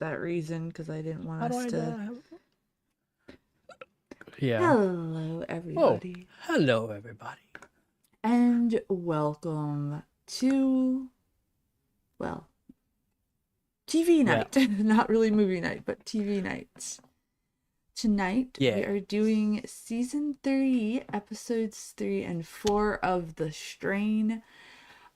that reason because I didn't want How do us I to. Yeah. Hello, everybody. Oh, hello, everybody. And welcome to, well, TV night. Yeah. Not really movie night, but TV night. Tonight, we are doing Season 3, Episodes 3 and 4 of The Strain.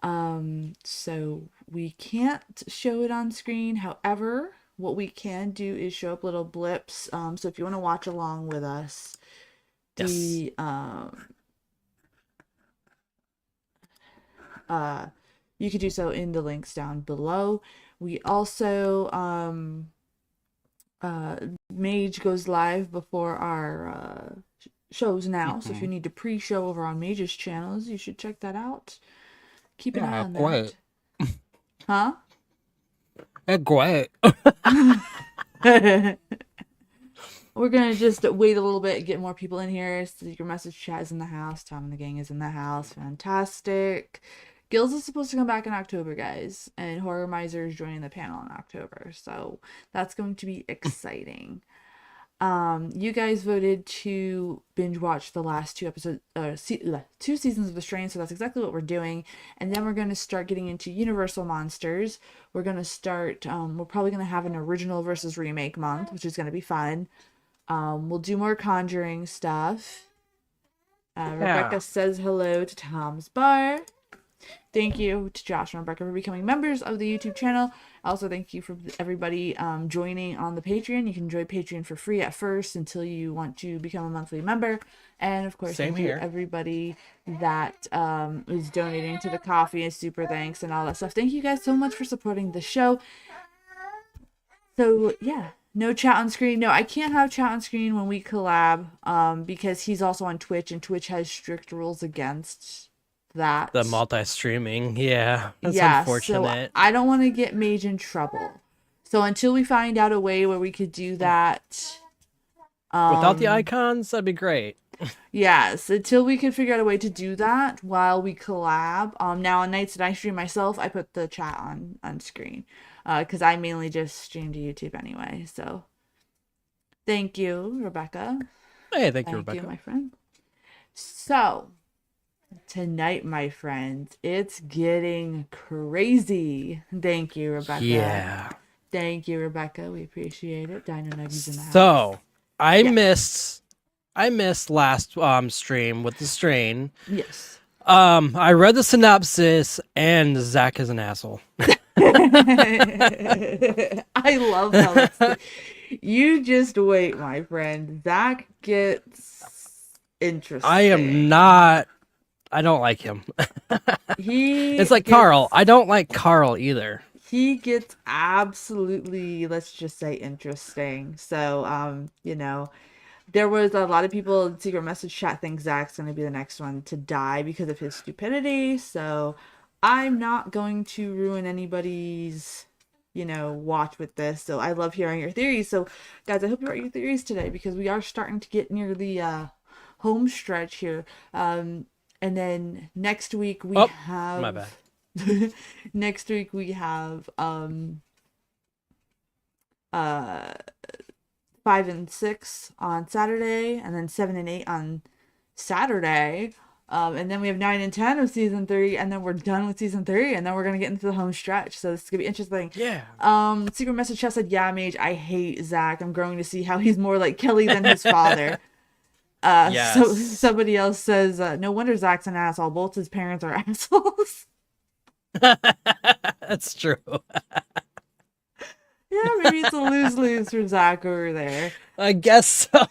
So we can't show it on screen. However, what we can do is show up little blips. So if you want to watch along with us, you could do so in the links down below. We also Mage goes live before our shows now. So if you need to pre-show over on Mage's channels, you should check that out. Keep an eye on that. Huh? Great. We're gonna just wait a little bit and get more people in here. Secret Message Chat is in the house. Tom and the gang is in the house. Fantastic. Gills is supposed to come back in October, guys, and Horror Miser is joining the panel in October, so that's going to be exciting. You guys voted to binge watch the last 2 episodes, 2 seasons of The Strain, so that's exactly what we're doing. And then we're going to start getting into Universal Monsters. We're going to start, we're probably going to have an original versus remake month, which is going to be fun. We'll do more Conjuring stuff. Rebecca says hello to Tom's Bar. Thank you to Josh and Rebecca for becoming members of the YouTube channel. Also, thank you for everybody joining on the Patreon. You can join Patreon for free at first until you want to become a monthly member. And of course, thank you to everybody that is donating to the coffee and super thanks and all that stuff. Thank you guys so much for supporting the show. So yeah, no chat on screen. No, I can't have chat on screen when we collab because he's also on Twitch and Twitch has strict rules against that. The multi-streaming, that's unfortunate. So I don't want to get Mage in trouble. So until we find out a way where we could do that without the icons, that'd be great. Yes, until we can figure out a way to do that while we collab. Now on nights that I stream myself, I put the chat on screen because I mainly just stream to YouTube anyway. So thank you, Rebecca. Hey, thank you, Rebecca. Thank you, my friend. So tonight, my friends, it's getting crazy. Thank you, Rebecca. Yeah. Thank you, Rebecca. We appreciate it. Dino Nuggies in the house. So, I missed last stream with The Strain. Yes. I read the synopsis, and Zach is an asshole. I love how you just wait, my friend. Zach gets interesting. I don't like him. It's like Carl. I don't like Carl either. He gets absolutely, let's just say, interesting. So, there was a lot of people in Secret Message Chat think Zach's going to be the next one to die because of his stupidity. So I'm not going to ruin anybody's, watch with this. So I love hearing your theories. So guys, I hope you write your theories today because we are starting to get near the home stretch here. And then next week we have... My bad. Next week we have 5 and 6 on Saturday, and then 7 and 8 on Saturday. And then we have 9 and 10 of season 3, and then we're done with season 3, and then we're gonna get into the home stretch. So this is gonna be interesting. Yeah. Secret Message Chat said, "Yeah, Mage, I hate Zach. I'm growing to see how he's more like Kelly than his father." Yes. So somebody else says, "No wonder Zach's an asshole. Both his parents are assholes." That's true. Yeah, maybe it's a lose-lose for Zach over there. I guess so.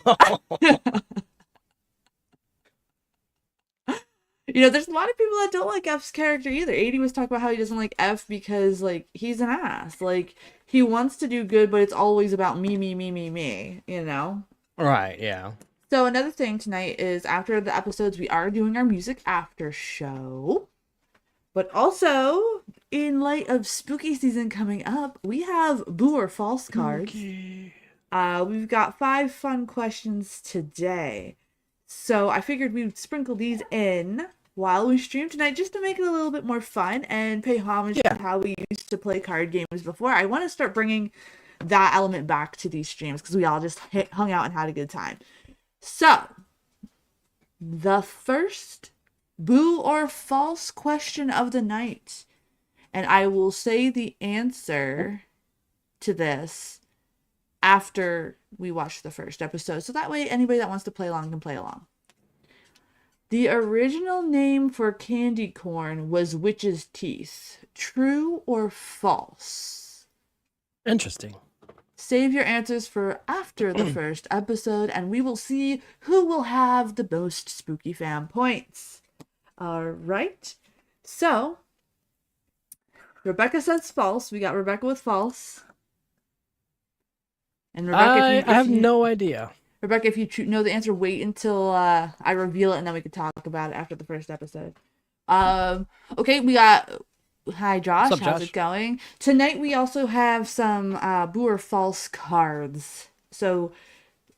There's a lot of people that don't like F's character either. 80 was talking about how he doesn't like F because, he's an ass. He wants to do good, but it's always about me, me, me, me, me, Right, yeah. So another thing tonight is after the episodes, we are doing our music after show. But also, in light of spooky season coming up, we have Boo or False cards. Okay. We've got 5 fun questions today. So I figured we would sprinkle these in while we stream tonight just to make it a little bit more fun and pay homage to how we used to play card games before. I want to start bringing that element back to these streams because we all just hung out and had a good time. So, the first boo or false question of the night, and I will say the answer to this after we watch the first episode, so that way anybody that wants to play along can play along. The original name for candy corn was witch's teeth. True or false? Interesting. Save your answers for after the first episode, and we will see who will have the most SpookyFam points. All right. So, Rebecca says false. We got Rebecca with false. And Rebecca, I have no idea. Rebecca, if you know the answer, wait until I reveal it, and then we can talk about it after the first episode. Okay, we got... Hi, Josh. What's up, How's Josh? it going? Tonight, we also have some boo or false cards. So,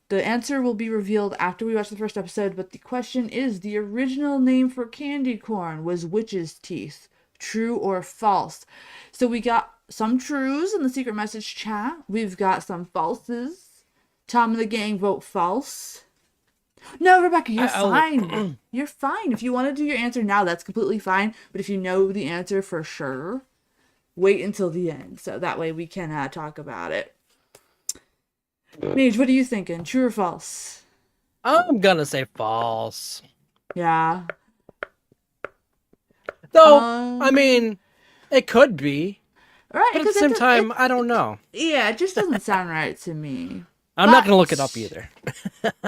the answer will be revealed after we watch the first episode, but the question is, the original name for candy corn was witch's teeth. True or false? So, we got some trues in the secret message chat. We've got some falses. Tom and the gang vote false. No, Rebecca, you're fine. You're fine. If you want to do your answer now, that's completely fine. But if you know the answer for sure, wait until the end. So that way we can talk about it. Mage, what are you thinking? True or false? I'm gonna say false. Yeah. Though, I mean, it could be. Right. But at the same time, I don't know. Yeah, it just doesn't sound right to me. I'm not going to look it up either.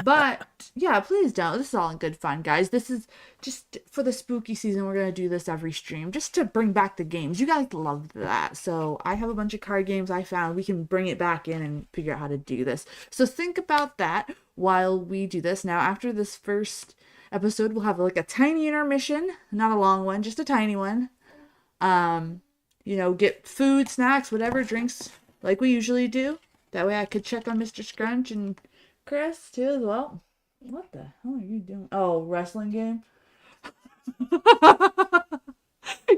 But, yeah, please don't. This is all in good fun, guys. This is just for the spooky season. We're going to do this every stream just to bring back the games. You guys love that. So I have a bunch of card games I found. We can bring it back in and figure out how to do this. So think about that while we do this. Now, after this first episode, we'll have like a tiny intermission. Not a long one, just a tiny one. Get food, snacks, whatever, drinks like we usually do. That way I could check on Mr. Scrunch and Chris too as well. What the hell are you doing? Oh, wrestling game?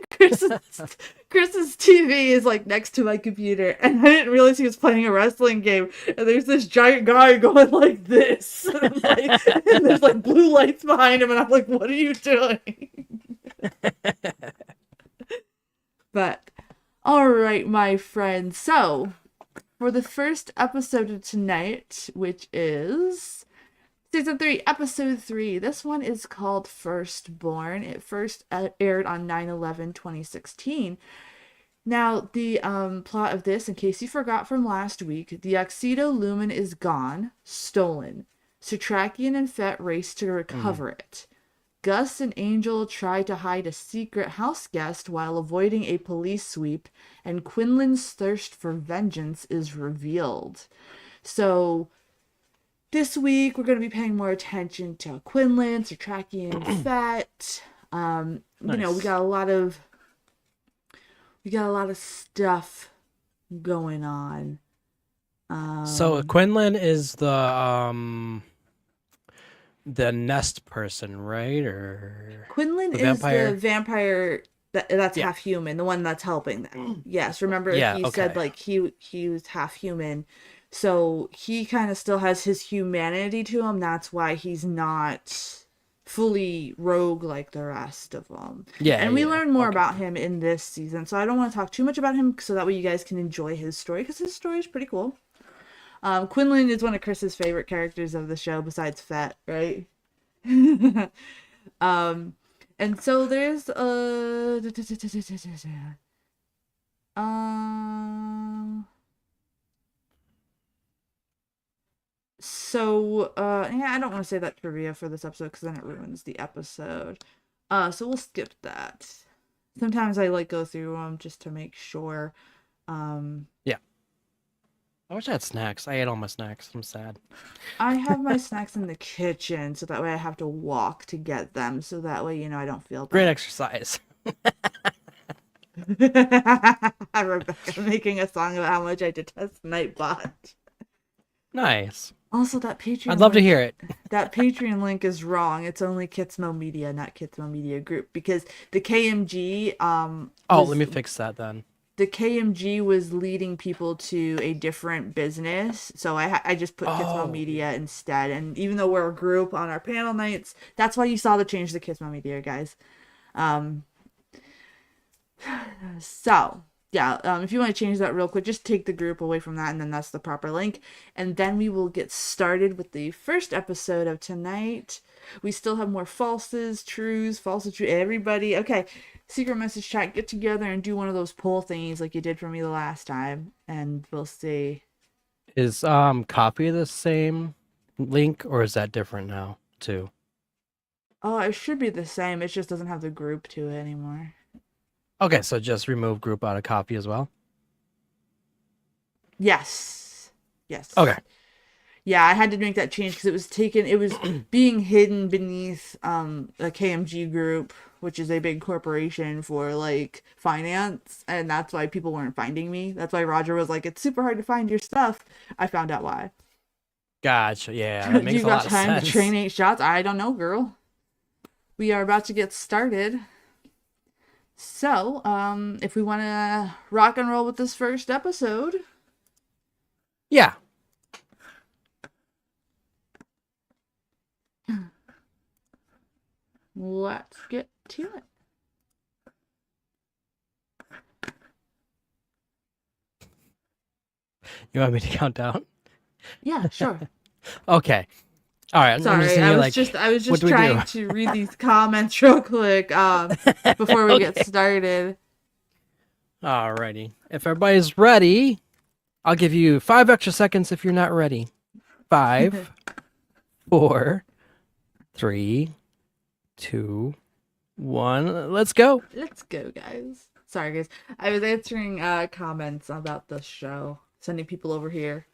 Chris's TV is like next to my computer, and I didn't realize he was playing a wrestling game. And there's this giant guy going like this, and there's like blue lights behind him, and I'm like, "What are you doing?" But all right, my friends. So for the first episode of tonight, which is Season 3, Episode 3, this one is called Firstborn. It first aired on 9/11/2016. Now, the plot of this, in case you forgot from last week, the Oxedo Lumen is gone, stolen. Satrakian and Fett race to recover it. Gus and Angel try to hide a secret house guest while avoiding a police sweep, and Quinlan's thirst for vengeance is revealed. So, this week we're going to be paying more attention to Quinlan, Satraki, and Fett. Nice. We got a lot of stuff going on. So Quinlan is the nest person, right? Or Quinlan is the vampire that's half human, the one that's helping them. Yes, remember he said like he was half human, so he kind of still has his humanity to him. That's why he's not fully rogue like the rest of them. Yeah, and we learn more about him in this season, so I don't want to talk too much about him, so that way you guys can enjoy his story, because his story is pretty cool. Quinlan is one of Chris's favorite characters of the show besides Fett, right? And so there's I don't want to say that trivia for this episode because then it ruins the episode. So we'll skip that. Sometimes I go through them just to make sure. Yeah. I wish I had snacks. I ate all my snacks. I'm sad. I have my snacks in the kitchen, so that way I have to walk to get them, so that way, I don't feel bad. Great exercise. Rebecca making a song about how much I detest Nightbot. Nice. Also, that Patreon I'd love to hear it. That Patreon link is wrong. It's only Kitsmo Media, not Kitsmo Media Group, because the KMG let me fix that then. the KMG was leading people to a different business, so I just put Kitsmo Oh, Media instead. And even though we're a group on our panel nights, that's why you saw the change to Kitsmo Media, guys. Um, so yeah, if you want to change that real quick, just take the group away from that, and then that's the proper link. And then we will get started with the first episode of tonight. We still have more falses, trues, falses, true. Everybody, okay. Secret message chat, get together and do one of those poll thingies like you did for me the last time, and we'll see. is copy the same link or is that different now too? Oh, it should be the same. It just doesn't have the group to it anymore. Okay, so just remove group out of copy as well. Yes. Yes. Okay. Yeah, I had to make that change because it was being hidden beneath a KMG group, which is a big corporation for like finance, and that's why people weren't finding me. That's why Roger was like, "It's super hard to find your stuff." I found out why. Gotcha. Yeah, that makes You a got lot of time sense. to train 8 shots? I don't know, girl. We are about to get started. So, if we want to rock and roll with this first episode. Yeah. Let's get to it. You want me to count down? Yeah, sure. Okay. All right. Sorry, I was just trying to read these comments real quick before we get started. Alrighty. If everybody's ready, I'll give you 5 extra seconds if you're not ready. 5, 4, 3, 2, 1. Let's go. Let's go, guys. Sorry, guys. I was answering comments about the show, sending people over here.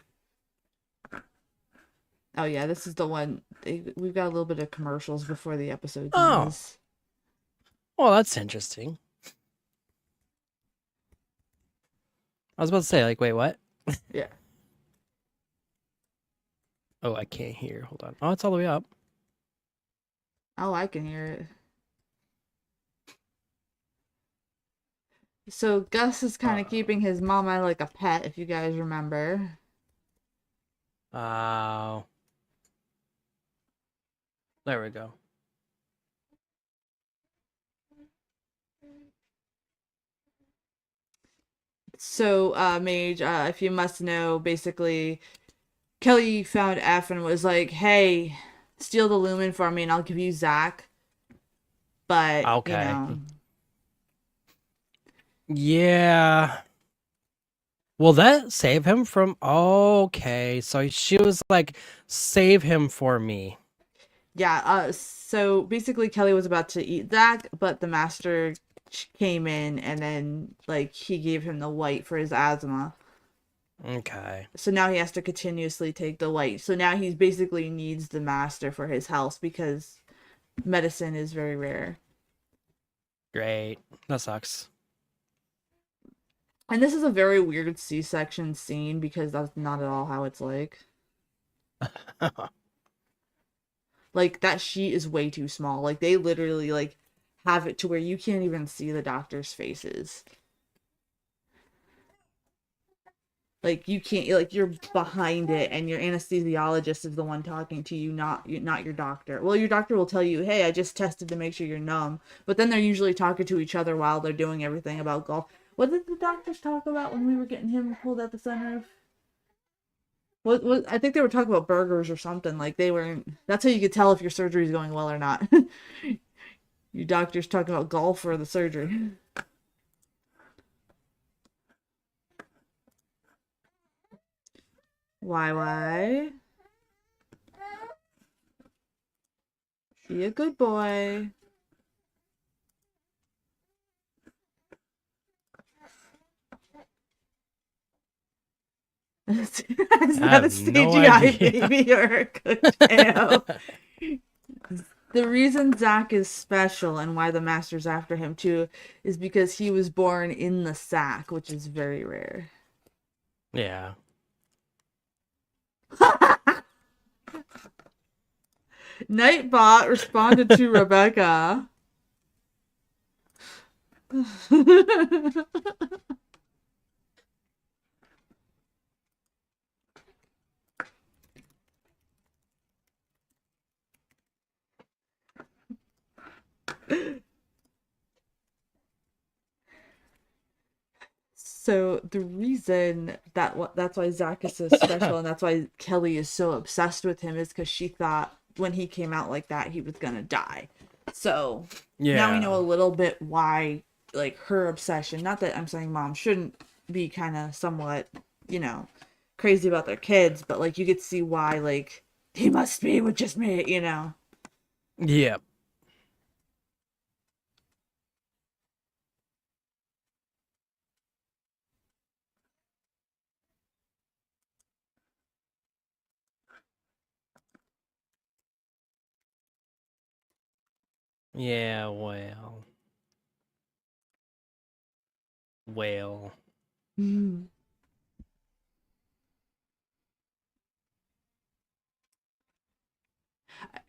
Oh yeah, this is the one. We've got a little bit of commercials before the episode. Oh. Well, that's interesting. I was about to say, like, wait, what? Yeah. Oh, I can't hear. Hold on. Oh, it's all the way up. Oh, I can hear it. So Gus is kind of keeping his mama like a pet, if you guys remember. Oh. There we go. So, Mage, if you must know, basically, Kelly found F and was like, "Hey, steal the lumen for me, and I'll give you Zach." But Okay. you know, yeah. Will that save him from? Okay, so she was like, "Save him for me." yeah. So basically, Kelly was about to eat Zach, but the master came in, and then like he gave him the white for his asthma. Okay. So now he has to continuously take the white. So now he basically needs the master for his health because medicine is very rare. Great. That sucks. And this is a very weird C-section scene because that's not at all how it's like. Like, that sheet is way too small. Like, they literally, like, have it to where you can't even see the doctor's faces. Like, you can't, like, you're behind it, and your anesthesiologist is the one talking to you, not your doctor. Well, your doctor will tell you, hey, I just tested to make sure you're numb. But then they're usually talking to each other while they're doing everything about golf. What did the doctors talk about when we were getting him pulled at the sunroof? What I think they were talking about burgers or something. Like, they weren't... That's how you could tell if your surgery is going well or not. Your doctor's talking about golf or the surgery. Why? Be a good boy. Is that a CGI baby or a good The reason Zach is special and why the master's after him too is because he was born in the sack, which is very rare. Yeah. Nightbot responded to Rebecca. So the reason that's why Zach is so special and that's why Kelly is so obsessed with him is because she thought when he came out like that he was gonna die. So now we know a Yeah. little bit why, like, her obsession. Not that I'm saying mom shouldn't be kind of somewhat, you know, crazy about their kids, but like you could see why, like, he must be with just me, you know. Yep. Yeah, well. Well. Mhm.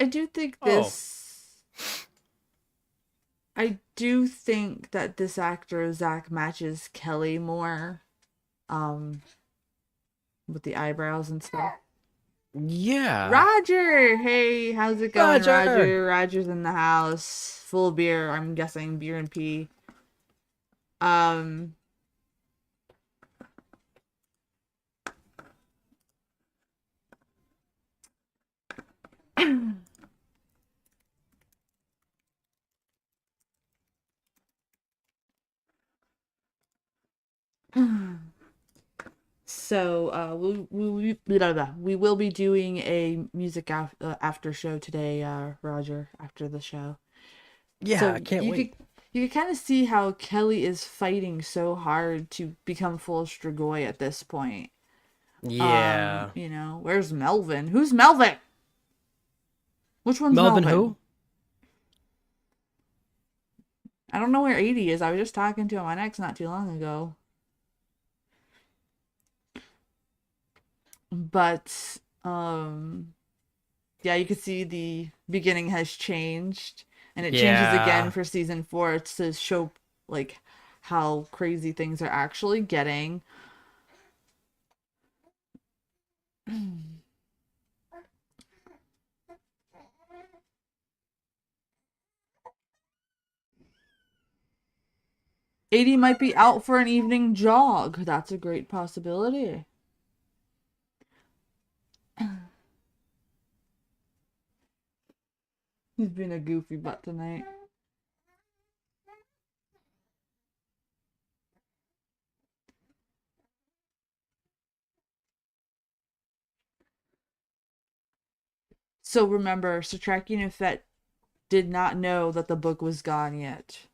I do think Oh. this. I do think that this actor Zach matches Kelly more, um, with the eyebrows and stuff. Yeah. Roger, hey, how's it going, Roger. Roger? Roger's in the house, full of beer. I'm guessing beer and pee. Um, so we will be doing a after show today, Roger, after the show. Yeah, I So can't wait. you could kind of see how Kelly is fighting so hard to become full Strigoi at this point. Yeah. You know, where's Melvin? Who's Melvin? Which one's Melvin Melvin? who? I don't know where 80 is. I was just talking to him on X not too long ago. But yeah, you can see the beginning has changed and it changes again Yeah. for season 4 to show, like, how crazy things are actually getting. 80 might be out for an evening jog. That's a great possibility. He's been a goofy butt tonight. So remember, Satraki and Fett did not know that the book was gone yet.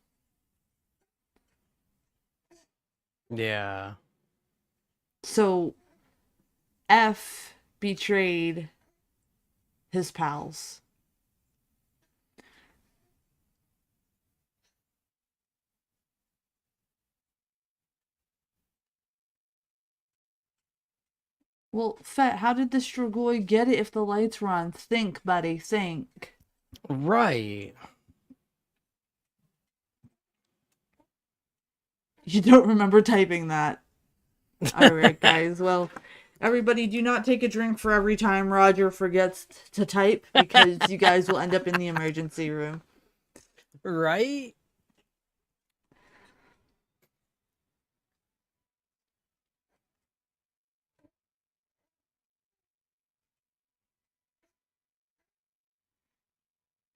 Yeah. So F betrayed his pals. Well, Fett, how did the Strigoi get it if the lights were on? Think, buddy, think. Right. You don't remember typing that. Alright, guys. Well, everybody, do not take a drink for every time Roger forgets to type because you guys will end up in the emergency room. Right?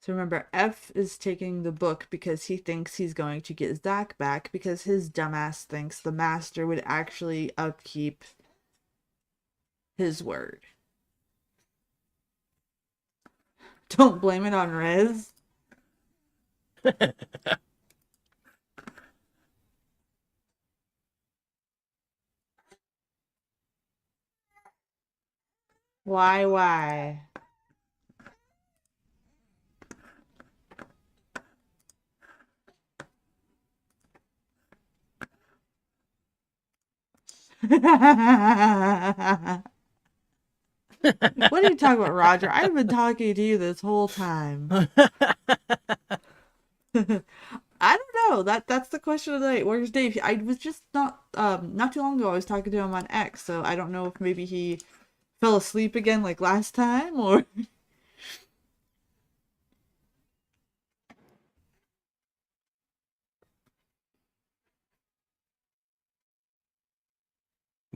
So remember, F is taking the book because he thinks he's going to get Zach back because his dumbass thinks the master would actually upkeep his word. Don't blame it on Riz. Why? What are you talking about, Roger? I've been talking to you this whole time. I don't know. That's the question of the night. Where's Dave? I was just not too long ago I was talking to him on X, so I don't know if maybe he fell asleep again like last time or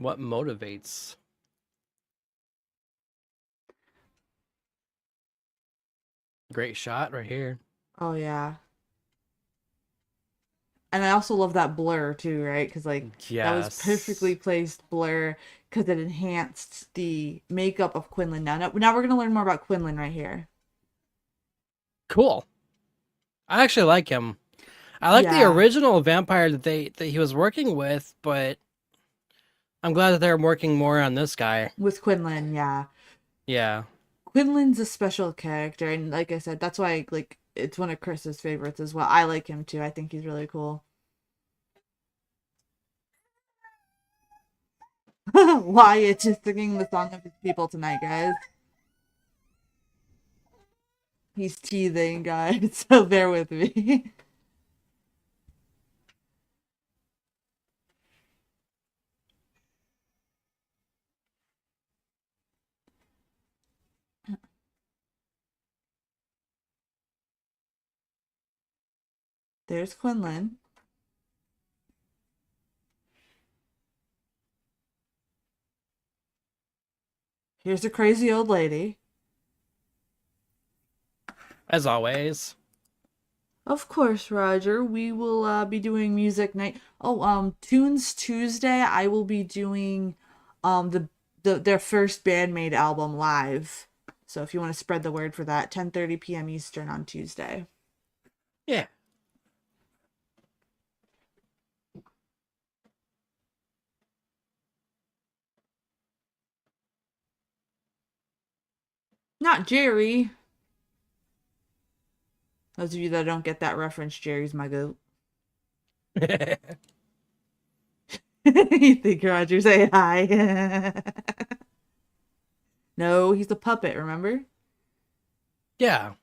What motivates? Great shot right here. Oh yeah. And I also love that blur too, right? Because like that was perfectly Yes. placed blur because it enhanced the makeup of Quinlan. Now we're gonna learn more about Quinlan right here. Cool. I actually like him. I like the Yeah, original vampire that he was working with, but I'm glad that they're working more on this guy. with Quinlan, yeah. Yeah. Quinlan's a special character, and like I said, that's why like it's one of Chris's favorites as well. I like him too. I think he's really cool. Wyatt is singing the song of his people tonight, guys. He's teething, guys, so bear with me. There's Quinlan. Here's a crazy old lady. As always. Of course, Roger. We will be doing music night. Oh, Tunes Tuesday. I will be doing their first bandmade album live. So if you want to spread the word for that, 10:30 p.m. Eastern on Tuesday. Yeah. Not Jerry. Those of you that don't get that reference, Jerry's my goat. You think Roger say hi? No, he's a puppet, remember? Yeah.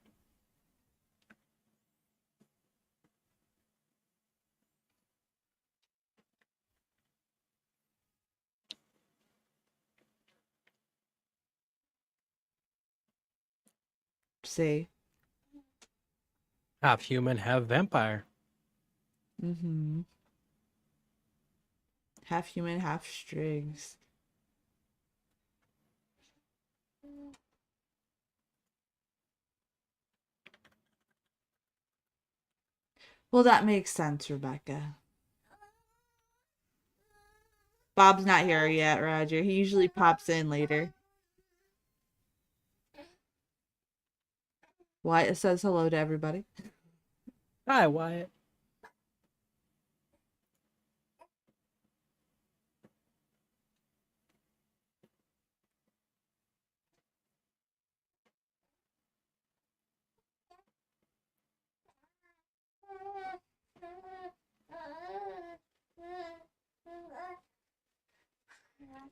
See. Half human, half vampire. Mm-hmm. Half human, half strings. Well, that makes sense, Rebecca. Bob's not here yet, Roger. He usually pops in later. Wyatt says hello to everybody. Hi, Wyatt.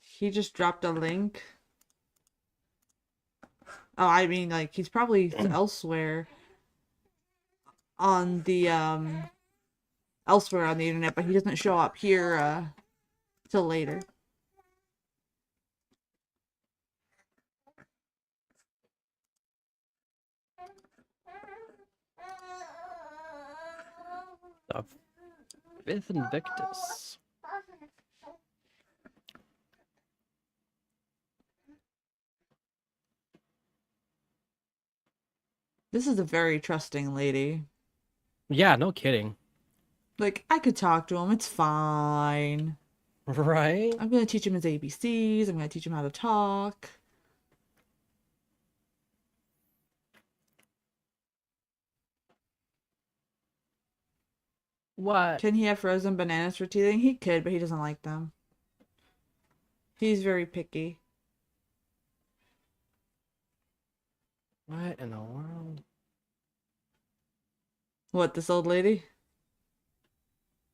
He just dropped a link. Oh, I mean, like, he's probably elsewhere on the, elsewhere on the internet, but he doesn't show up here, till later. The fifth Invictus. This is a very trusting lady. Yeah, no kidding. Like, I could talk to him. It's fine. Right? I'm gonna teach him his ABCs. I'm gonna teach him how to talk. What? Can he have frozen bananas for teething? He could, but he doesn't like them. He's very picky. What in the world? What, this old lady?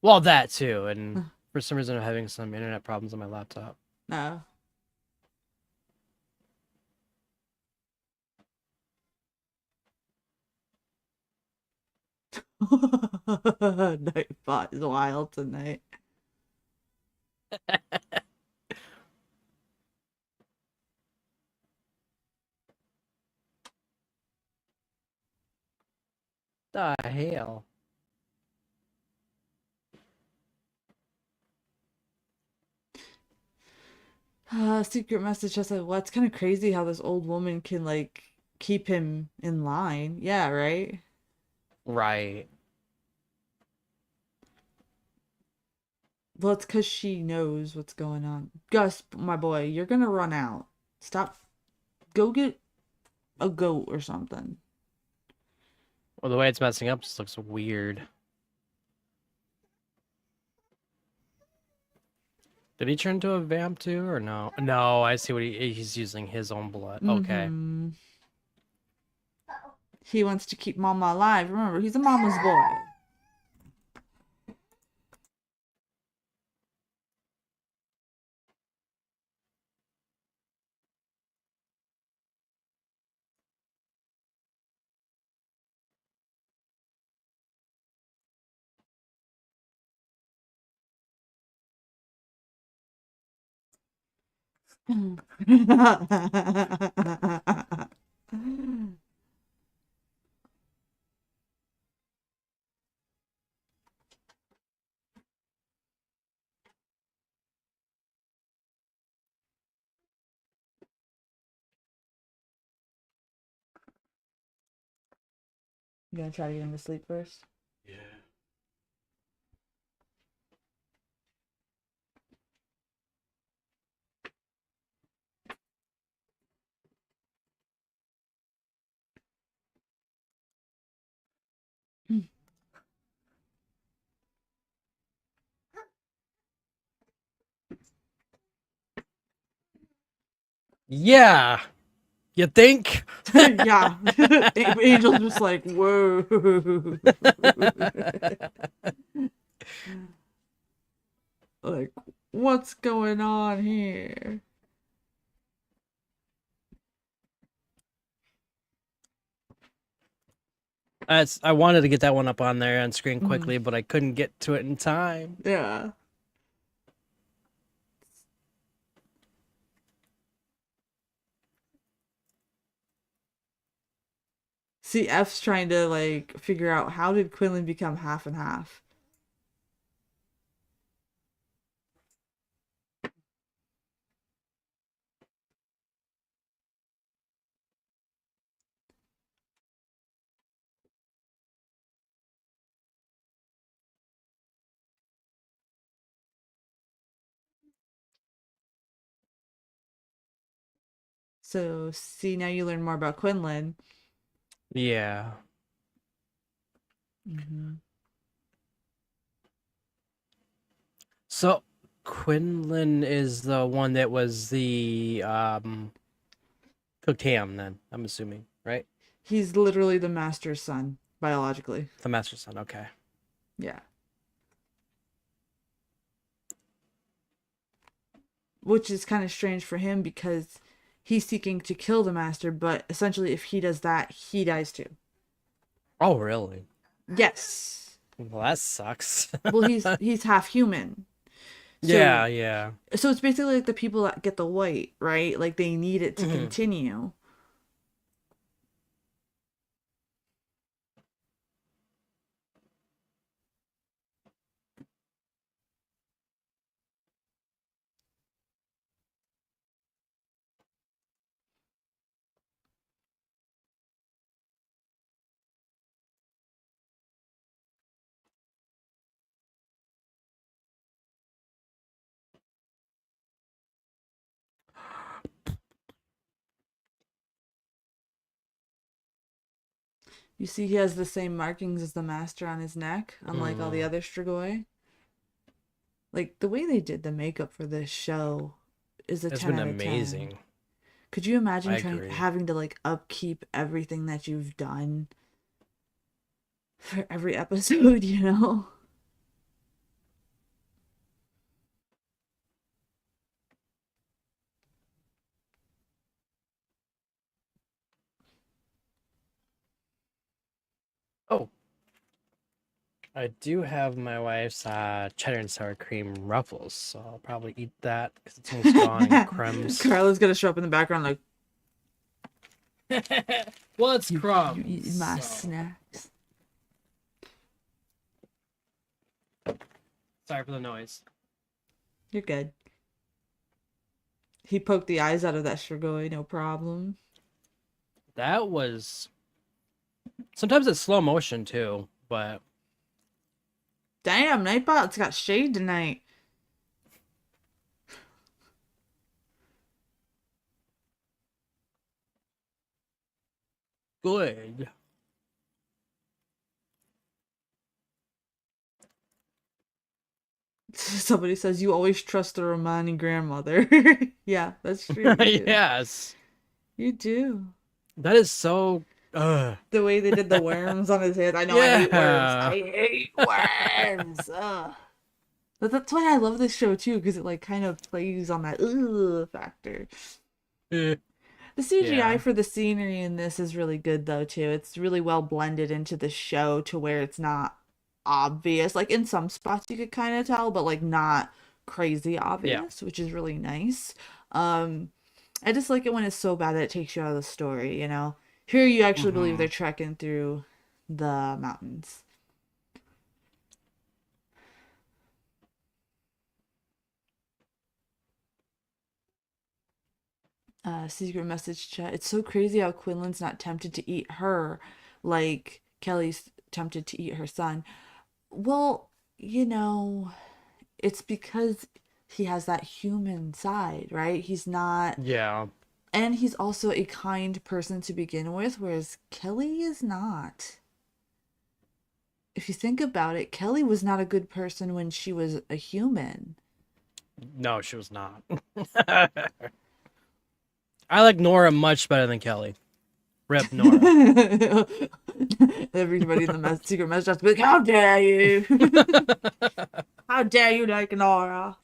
Well, that too. And for some reason, I'm having some internet problems on my laptop. No. Nightbot is wild tonight. The hell? Secret message just like, well, it's kind of crazy how this old woman can like keep him in line. Yeah, right? Right. Well, it's because she knows what's going on. Gus, my boy, you're gonna run out. Stop. Go get a goat or something. Well, the way it's messing up just looks weird. Did he turn into a vamp too, or no? No, I see what he's using his own blood. Okay. Mm-hmm. He wants to keep Mama alive. Remember, he's a mama's boy. You gonna try to get him to sleep first? Yeah. You think? Yeah. Angel's just like, whoa. Like, what's going on here? I wanted to get that one up on there on screen Mhm. quickly, but I couldn't get to it in time. Yeah. See, F's trying to like figure out how did Quinlan become half and half. So, see, now you learn more about Quinlan. Yeah. Mm-hmm. So Quinlan is the one that was the cooked ham then, I'm assuming, right? He's literally the master's son, biologically. The master son, okay. Yeah. Which is kind of strange for him because he's seeking to kill the master, but essentially, if he does that, he dies too. Oh, really? Yes. Well, that sucks. Well, he's half human. Yeah, So yeah. so it's basically like the people that get the white, right? Like they need it to Mhm. continue. You see, he has the same markings as the master on his neck, unlike all the Mm. other Strigoi. Like the way they did the makeup for this show is a It's 10 been out of 10. amazing. Could you imagine I trying agree. having to like upkeep everything that you've done for every episode, you know? Oh, I do have my wife's cheddar and sour cream ruffles, so I'll probably eat that because it's almost gone in crumbs. Carla's gonna show up in the background like, Well, it's you eat crumbs. my So. snacks. Sorry for the noise. You're good. He poked the eyes out of that Strigoi, no problem. That was sometimes it's slow motion too, but Damn, Nightbot's got shade tonight. good. Somebody says you always trust the Romani grandmother. Yeah, that's true. You do. Yes. You do. That is so The way they did the worms on his head. I know I hate worms. yeah. I hate worms. Ugh. But that's why I love this show too, because it like kind of plays on that factor. Eh, The CGI yeah. for the scenery in this is really good though too. It's really well blended into the show to where it's not obvious. Like in some spots you could kind of tell, but like not crazy Yeah. obvious, which is really nice. Um I just like it when it's so bad that it takes you out of the story, you know. Here you actually believe Hmm. they're trekking through the mountains. Secret message chat. It's so crazy how Quinlan's not tempted to eat her like Kelly's tempted to eat her son. Well, you know, it's because he has that human side, right? He's not, Yeah. and he's also a kind person to begin with, whereas Kelly is not. If you think about it, Kelly was not a good person when she was a human. No, she was not. I like Nora much better than Kelly. Rip Nora. Everybody in the secret message has to be like, how dare you? How dare you like Nora?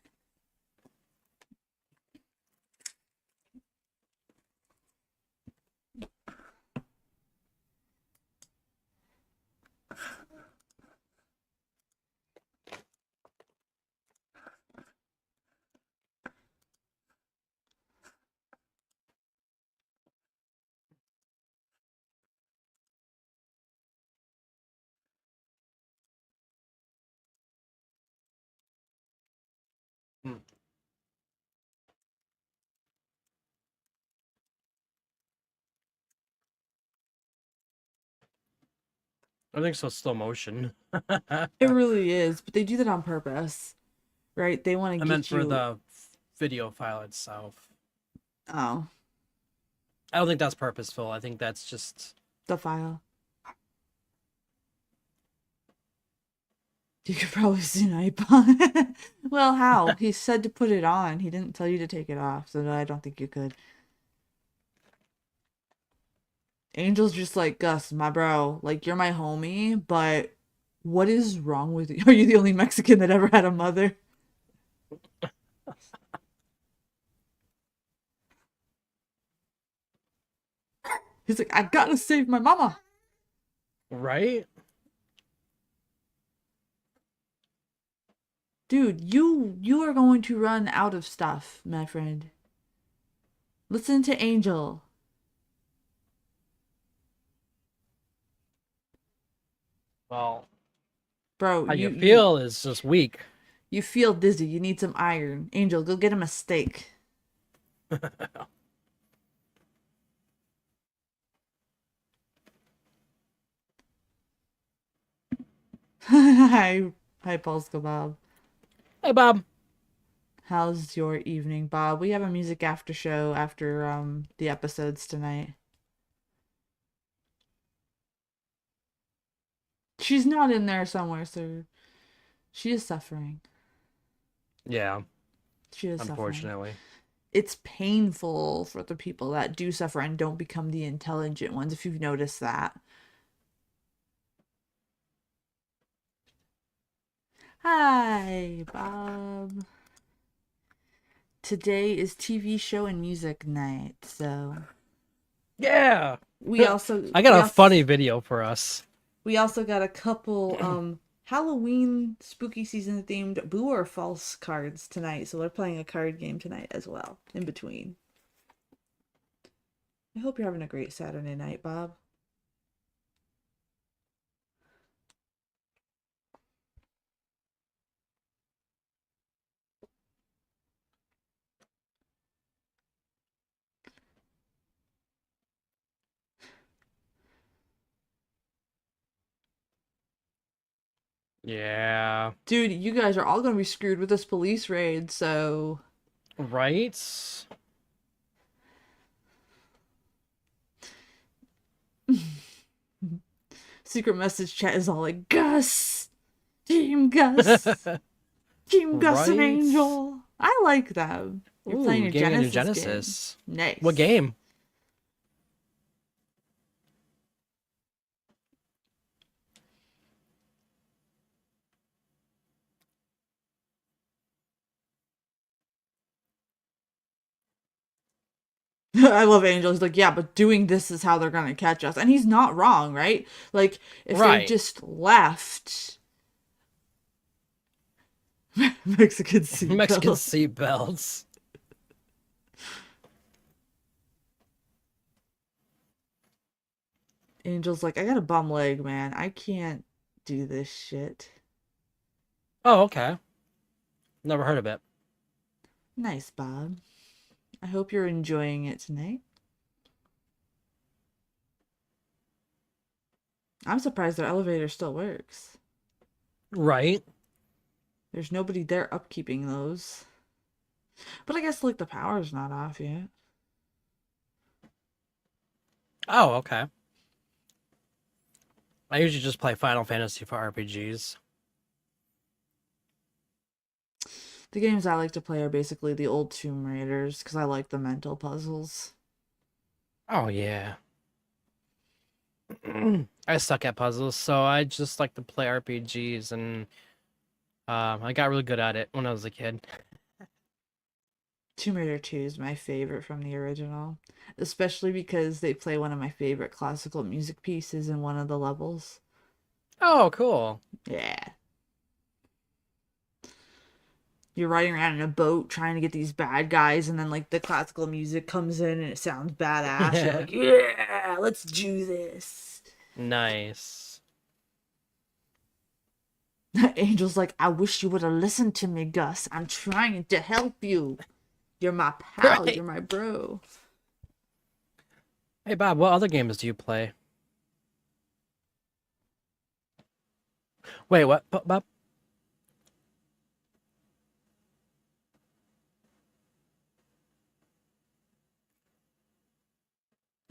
Hmm. I think so. Slow motion. It really is, but they do that on purpose, right? They want to I meant get for you. the video file itself. Oh, I don't think that's purposeful. I think that's just the file. You could probably see an iPod. Well, how? He said to put it on. He didn't tell you to take it off, so no, I don't think you could. Angel's just like, Gus, my bro, like you're my homie, but what is wrong with you? Are you the only Mexican that ever had a mother? He's like, I gotta save my mama. right. Dude, you are going to run out of stuff, my friend. Listen to Angel. Well, Bro, how you you feel is just weak. you feel dizzy. You need some iron. Angel, go get him a steak. Hi, Polska Bob. Hey, Bob. How's your evening, Bob? We have a music after show after the episodes tonight. She's not in there somewhere, so she is suffering. Yeah, She is suffering. unfortunately. It's painful for the people that do suffer and don't become the intelligent ones, if you've noticed that. Hi, Bob. Today is TV show and music night, so Yeah. we also I we got a also funny video for us. we also got a couple Halloween spooky season themed boo or false cards tonight. So we're playing a card game tonight as well in between. I hope you're having a great Saturday night, Bob. Yeah. Dude, you guys are all gonna be screwed with this police raid, so Right? secret message chat is all like Gus, Team Gus, Team Gus and Right? Angel. I like them. You're playing Ooh, your gaming a new Genesis game. Genesis. What Nice. game? I love Angel. He's like, yeah, but doing this is how they're gonna catch us, and he's not wrong, right? Like, if they Right. just left Mexican Mexican seatbelt. seatbelts. Angel's like, I got a bum leg, man. I can't do this shit. Oh, okay. Never heard of it. Nice, Bob. I hope you're enjoying it tonight. I'm surprised their elevator still works. Right. There's nobody there upkeeping those. But I guess, like, the power's not off yet. Oh, okay. I usually just play Final Fantasy for RPGs. The games I like to play are basically the old Tomb Raiders, because I like the mental puzzles. Oh, yeah. I suck at puzzles, so I just like to play RPGs, and I got really good at it when I was a kid. Tomb Raider 2 is my favorite from the original, especially because they play one of my favorite classical music pieces in one of the levels. Oh, cool. Yeah. You're riding around in a boat trying to get these bad guys, and then like the classical music comes in and it sounds badass. You're like, yeah, let's do this. Nice. Angel's like, I wish you would have listened to me, Gus. I'm trying to help you. You're my pal. Right. You're my bro. Hey, Bob, what other games do you play? Wait, what, Bob?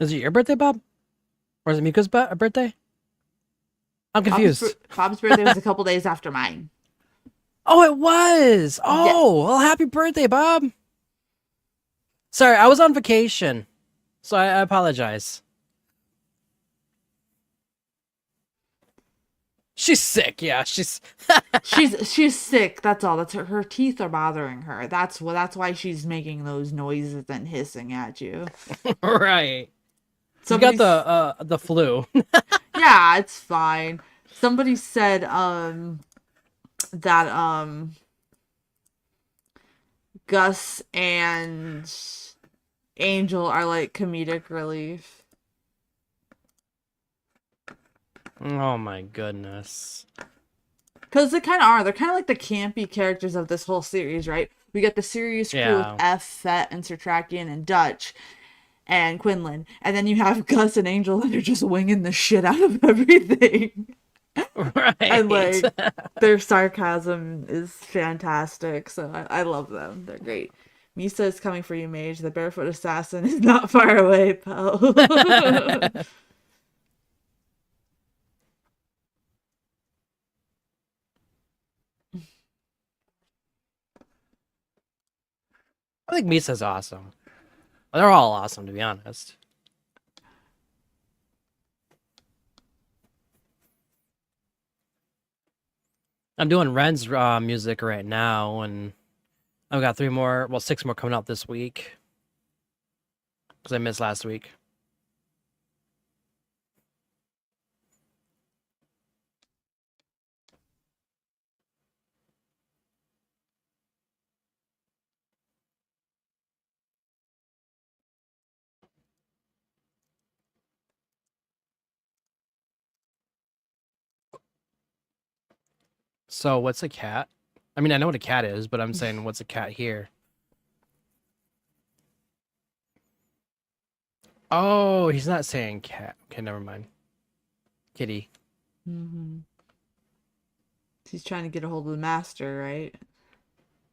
Is it your birthday, Bob? Or is it Mika's birthday? I'm confused. Bob's birthday was a couple days after mine. Oh, it was. Yes. Oh, well, happy birthday, Bob. Sorry, I was on vacation, so I apologize. She's sick. Yeah, she's She's sick. That's all. That's her teeth are bothering her. That's why she's making those noises and hissing at you. right. You got Somebody's the flu. Yeah, it's fine. Somebody said that Gus and Angel are like comedic relief. Oh my goodness. Because they kind of are. They're kind of like the campy characters of this whole series, right? We got the serious crew with Yeah. F, Fett, and Sertrakian, and Dutch, and Quinlan. And then you have Gus and Angel, and they're just winging the shit out of everything. And, Right. like, their sarcasm is fantastic. So I love them. They're great. Misa is coming for you, Mage. The barefoot assassin is not far away, pal. I think Misa's awesome. They're all awesome, to be honest. I'm doing Ren's music right now, and I've got 6 more coming out this week. Because I missed last week. So, what's a cat? I mean, I know what a cat is, but I'm saying, what's a cat here? Oh, he's not saying cat. Okay, never mind. Kitty. hmm He's trying to get a hold of the master, right?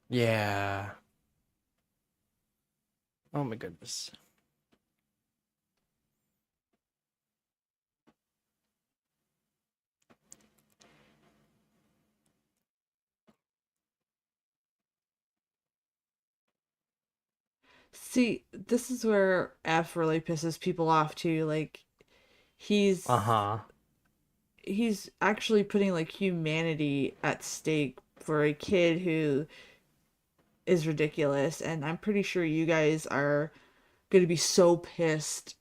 Yeah. Oh my goodness. See, this is where F really pisses people off too. Like he's Uh-huh. he's actually putting like humanity at stake for a kid who is ridiculous, and I'm pretty sure you guys are going to be so pissed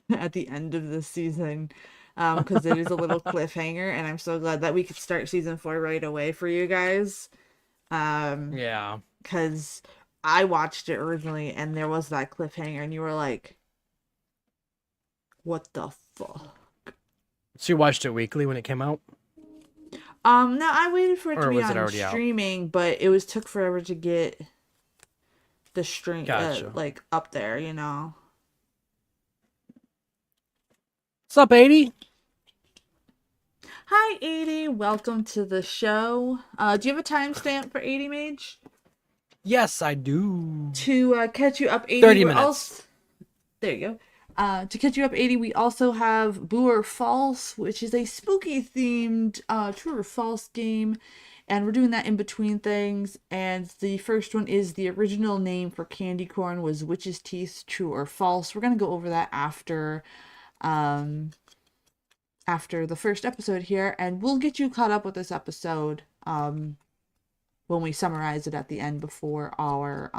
at the end of this season, because it is a little cliffhanger, and I'm so glad that we could start season 4 right away for you guys. Yeah. Because I watched it originally and there was that cliffhanger, and you were like, what the fuck? So you watched it weekly when it came out? No, I waited for it to Or be was it on already out? streaming, but it was took forever to get the stream Gotcha. like up there, you know. What's up, 80? Hi, 80. Welcome to the show. Do you have a timestamp for 80 Mage? Yes, I do. To catch you up, 80, 30 we're minutes. also... There you go. To catch you up, 80, we also have Boo or False, which is a spooky themed true or false game. And we're doing that in between things. And the first one is the original name for candy corn was Witch's Teeth, true or false. We're going to go over that after the first episode here. And we'll get you caught up with this episode when we summarize it at the end before our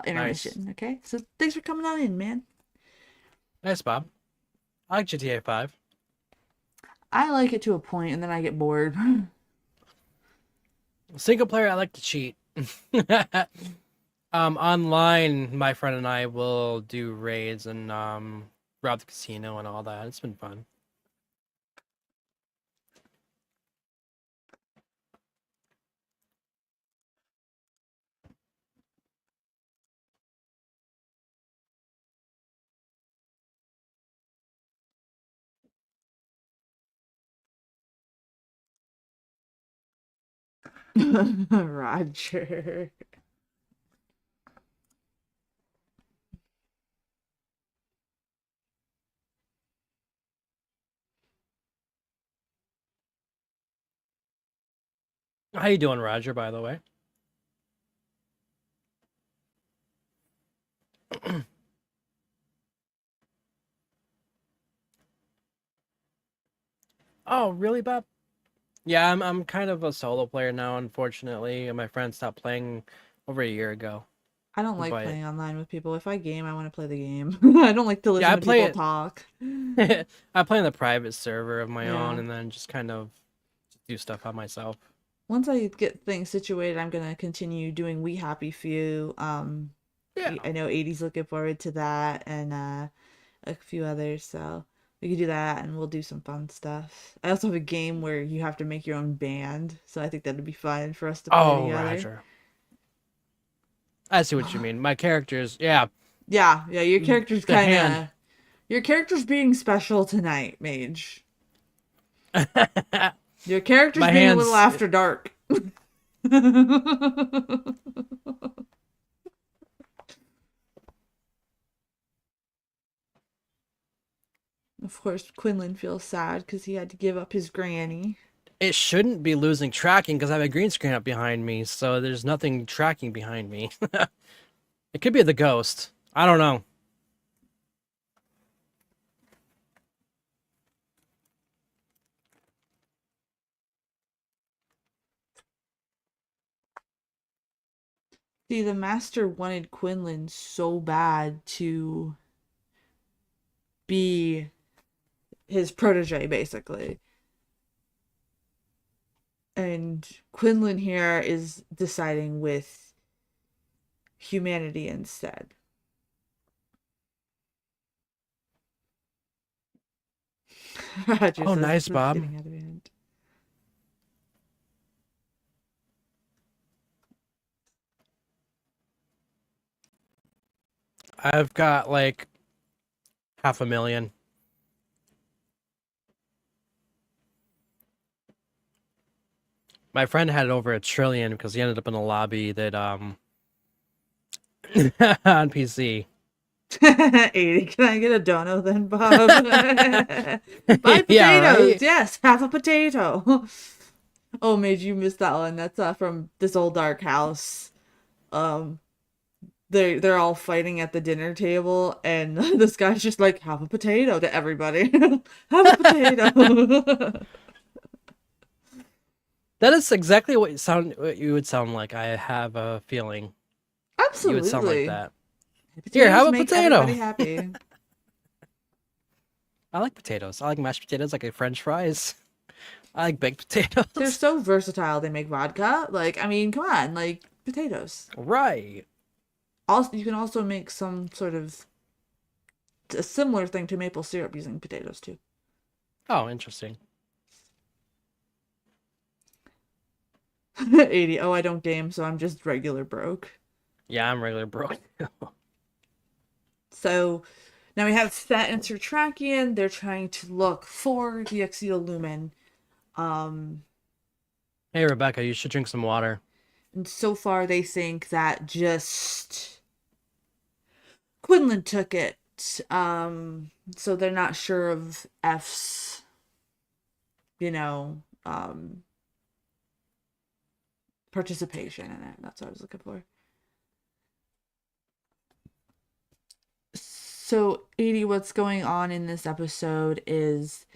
intermission. Nice. Okay, so thanks for coming on in, man. Nice, Bob. I like GTA 5. I like it to a point, and then I get bored. Single player, I like to cheat. Online, my friend and I will do raids and rob the casino and all that. It's been fun. Roger. How you doing, Roger, by the way? Oh, really, Bob? Yeah, I'm kind of a solo player now, unfortunately. And my friend stopped playing over a year ago. I don't like But playing online with people. If I game, I want to play the game. I don't like to yeah, listen I to play people it. talk. I play in the private server of my own, Yeah. and then just kind of do stuff on myself. Once I get things situated, I'm gonna continue doing We Happy Few. Yeah. I know 80's looking forward to that, and a few others. So we could do that, and we'll do some fun stuff. I also have a game where you have to make your own band, so I think that'd be fun for us to play Oh, together. Roger. I see what you mean. My characters, yeah. Yeah, yeah, The hand. your character's being special tonight, Mage. Your character's My being a little hands. after dark. Of course, Quinlan feels sad because he had to give up his granny. It shouldn't be losing tracking because I have a green screen up behind me, so there's nothing tracking behind me. It could be the ghost. I don't know. See, the master wanted Quinlan so bad to be his protege, basically. And Quinlan here is deciding with humanity instead. Roger Oh, says nice, this is Bob. getting out of hand. I've got like 500,000. My friend had over 1 trillion because he ended up in a lobby that on PC. 80. Can I get a dono then, Bob? Buy Yeah, potatoes. right. Yes, have a potato. Oh, made you miss that one. That's from this old dark house. Um, they're all fighting at the dinner table, and this guy's just like, have a potato to everybody. Have a potato. That is exactly what you would sound like. I have a feeling you would sound like Absolutely. that. Here, have Potatoes a make potato. everybody happy. I like potatoes. I like mashed potatoes. I like French fries. I like baked They're potatoes. so versatile. They make vodka. Like, I mean, come on, like potatoes. Right. Also, you can also make some sort of a similar thing to maple syrup using potatoes too. Oh, interesting. 80. Oh, I don't game, so I'm just regular broke. Yeah, I'm regular broke. So now we have Fett and Sir Trakian. They're trying to look for the Exeter Um, Hey, Rebecca, you should drink some water. and so far they think that just Quinlan took it. So they're not sure of F's, you know, participation in it. That's what I was looking for. So, 80, what's going on in this episode is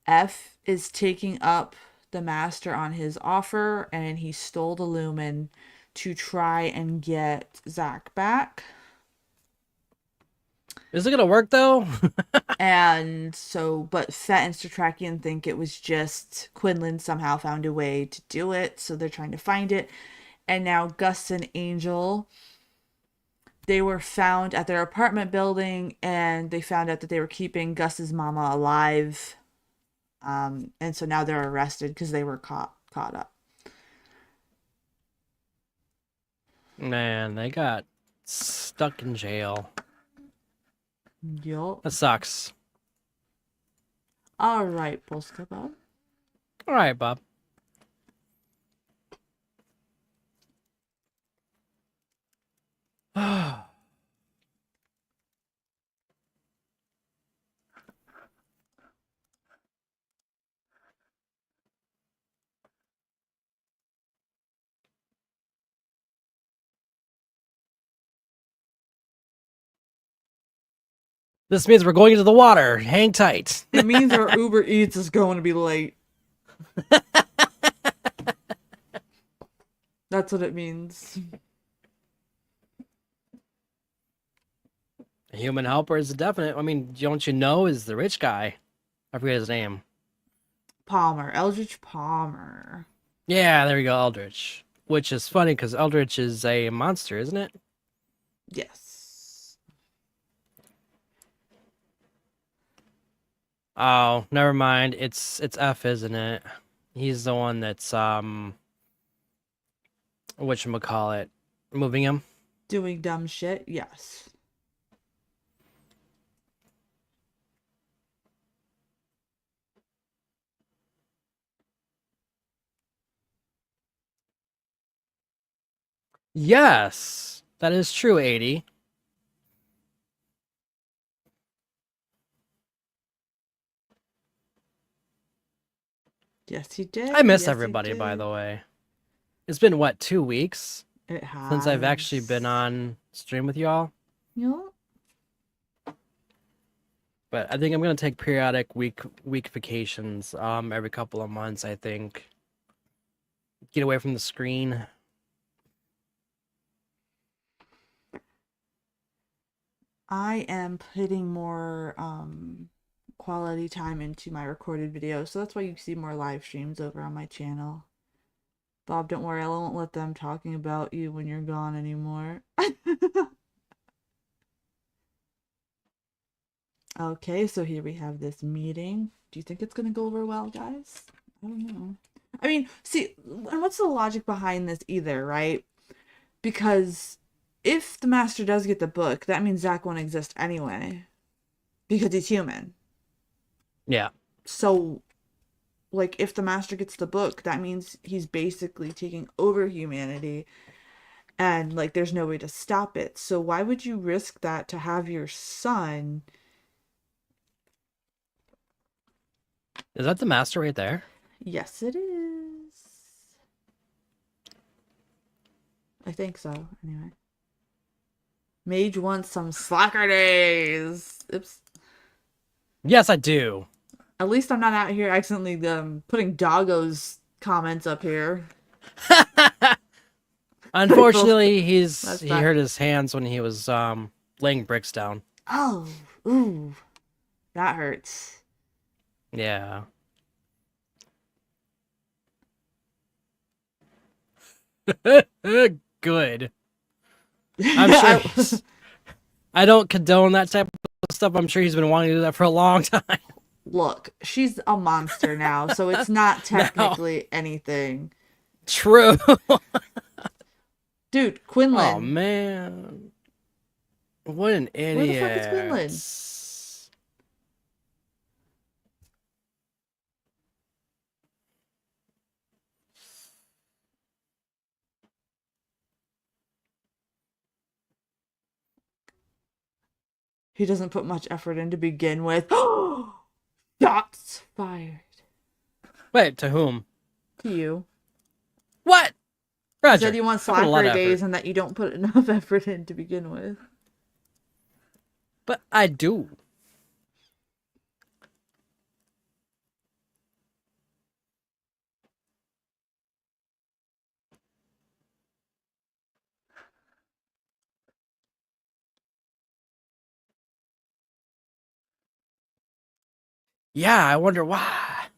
F is taking up the master on his offer, and he stole the lumen to try and get Zach back. Is it gonna work though? And so, but Fett and Stratrakian think it was just Quinlan somehow found a way to do it, so they're trying to find it. And now Gus and Angel, they were found at their apartment building, and they found out that they were keeping Gus's mama alive. And so now they're arrested because they were caught up. Man, they got stuck in jail. Yup. That sucks. All right, Polska Bob. All right, Bob. This means we're going into the water. Hang tight. It means our Uber Eats is going to be late. That's what it means. A human helper is a definite. I mean, don't you know is the rich guy? I forget his name. Palmer. Eldridge Palmer. Yeah, there we go, Eldritch. Which is funny because Eldritch is a monster, isn't it? Yes. Oh, never mind. It's F, isn't it? He's the one that's whatchamacallit, moving him. Doing dumb shit? Yes. Yes, that is true, 80. Yes, he did. I miss Yes, he everybody, by did. the way. It's been, what, 2 weeks It has. since I've actually been on stream with y'all? Yeah. But I think I'm gonna take periodic week vacations, every couple of months, I think. Get away from the screen. I am putting more quality time into my recorded videos, so that's why you see more live streams over on my channel. Bob, don't worry, I won't let them talking about you when you're gone anymore. Okay, so here we have this meeting. Do you think it's gonna go over well, guys? I don't know. I mean, see, and what's the logic behind this either, right? Because if the master does get the book, that means Zach won't exist anyway. Because he's human. Yeah. So like if the master gets the book, that means he's basically taking over humanity, and like there's no way to stop it. So why would you risk that to have your son? Is that the master right there? Yes, it is. I think so. Anyway. Mage wants some slacker days. Oops. Yes, I do. At least I'm not out here accidentally putting Doggo's comments up here. Unfortunately, he fine. hurt his hands when he was laying bricks down. Oh, ooh, that hurts. Yeah. Good. I'm sure I don't condone that type of stuff. I'm sure he's been wanting to do that for a long time. Look, she's a monster now, so it's not technically anything. True. Dude, Quinlan. Oh man. What an idiot. Where the fuck is Quinlan? He doesn't put much effort in to begin with. Shots fired. Wait, to whom? To you. What? Roger. You said you want slacker days and that you don't put enough effort in to begin with. But I do. Yeah, I wonder why.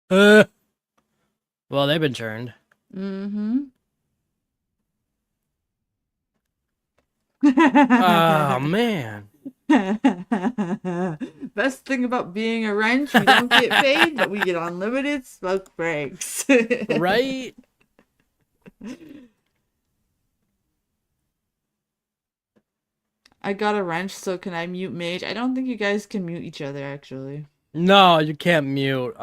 Well, they've been turned. Mm-hmm. Oh, man. Best thing about being a wrench, we don't get paid, but we get unlimited smoke breaks. Right? I got a wrench, so can I mute Mage? I don't think you guys can mute each other, actually. No, you can't mute.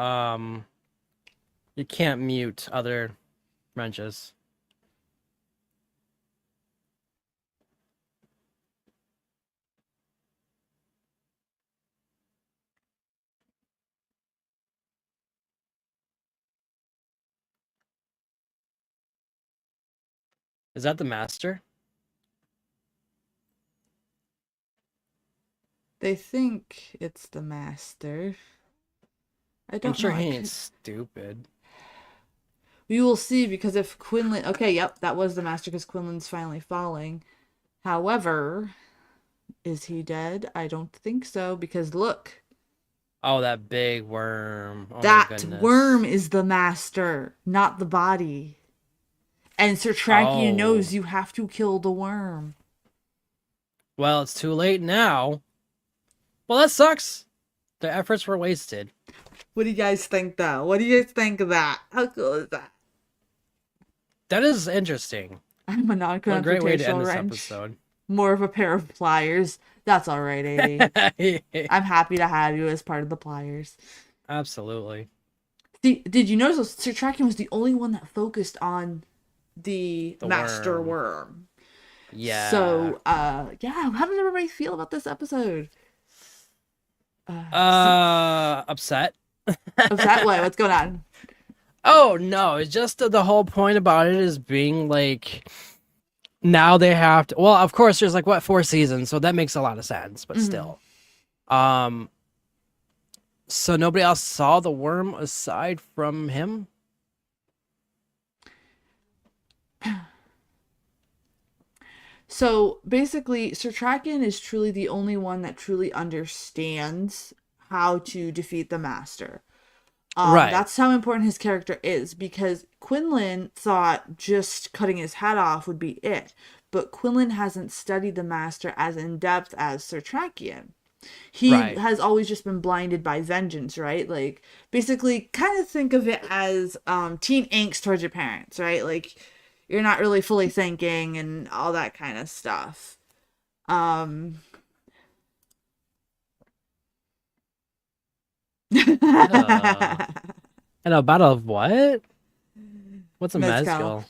You can't mute other wrenches. Is that the master? They think it's the master. I don't I'm sure know. he ain't stupid. We will see, because if Quinlan... Okay, yep, that was the master because Quinlan's finally falling. However, is he dead? I don't think so, because look. Oh, that big worm. Oh, that worm is the master, not the body. And Sir Trakian knows you have to kill the worm. Well, it's too late now. Well, that sucks. The efforts were wasted. What do you guys think, though? What do you guys think of that? How cool is that? That is interesting. I'm a non-confrontational great way to end this wrench. episode. More of a pair of pliers. That's all right, AD. I'm happy to have you as part of the pliers. Absolutely. Did you notice Sir Trakian was the only one that focused on the master worm? Yeah. So, yeah, how does everybody feel about this episode? Upset. Upset? What's going on? Oh no, it's just the whole point about it is being like, now they have to, well, of course there's like 4 seasons, so that makes a lot of sense, but still. So nobody else saw the worm aside from him? So basically, Sir Trakian is truly the only one that truly understands how to defeat the master. Right. That's how important his character is, because Quinlan thought just cutting his head off would be it. But Quinlan hasn't studied the master as in depth as Sir Trakian. He has always just been blinded by vengeance, right? Like, basically, kind of think of it as teen angst towards your parents, right? Like, you're not really fully thinking and all that kind of stuff. Ugh. And a bottle of what? What's a Mezcal. mezcal?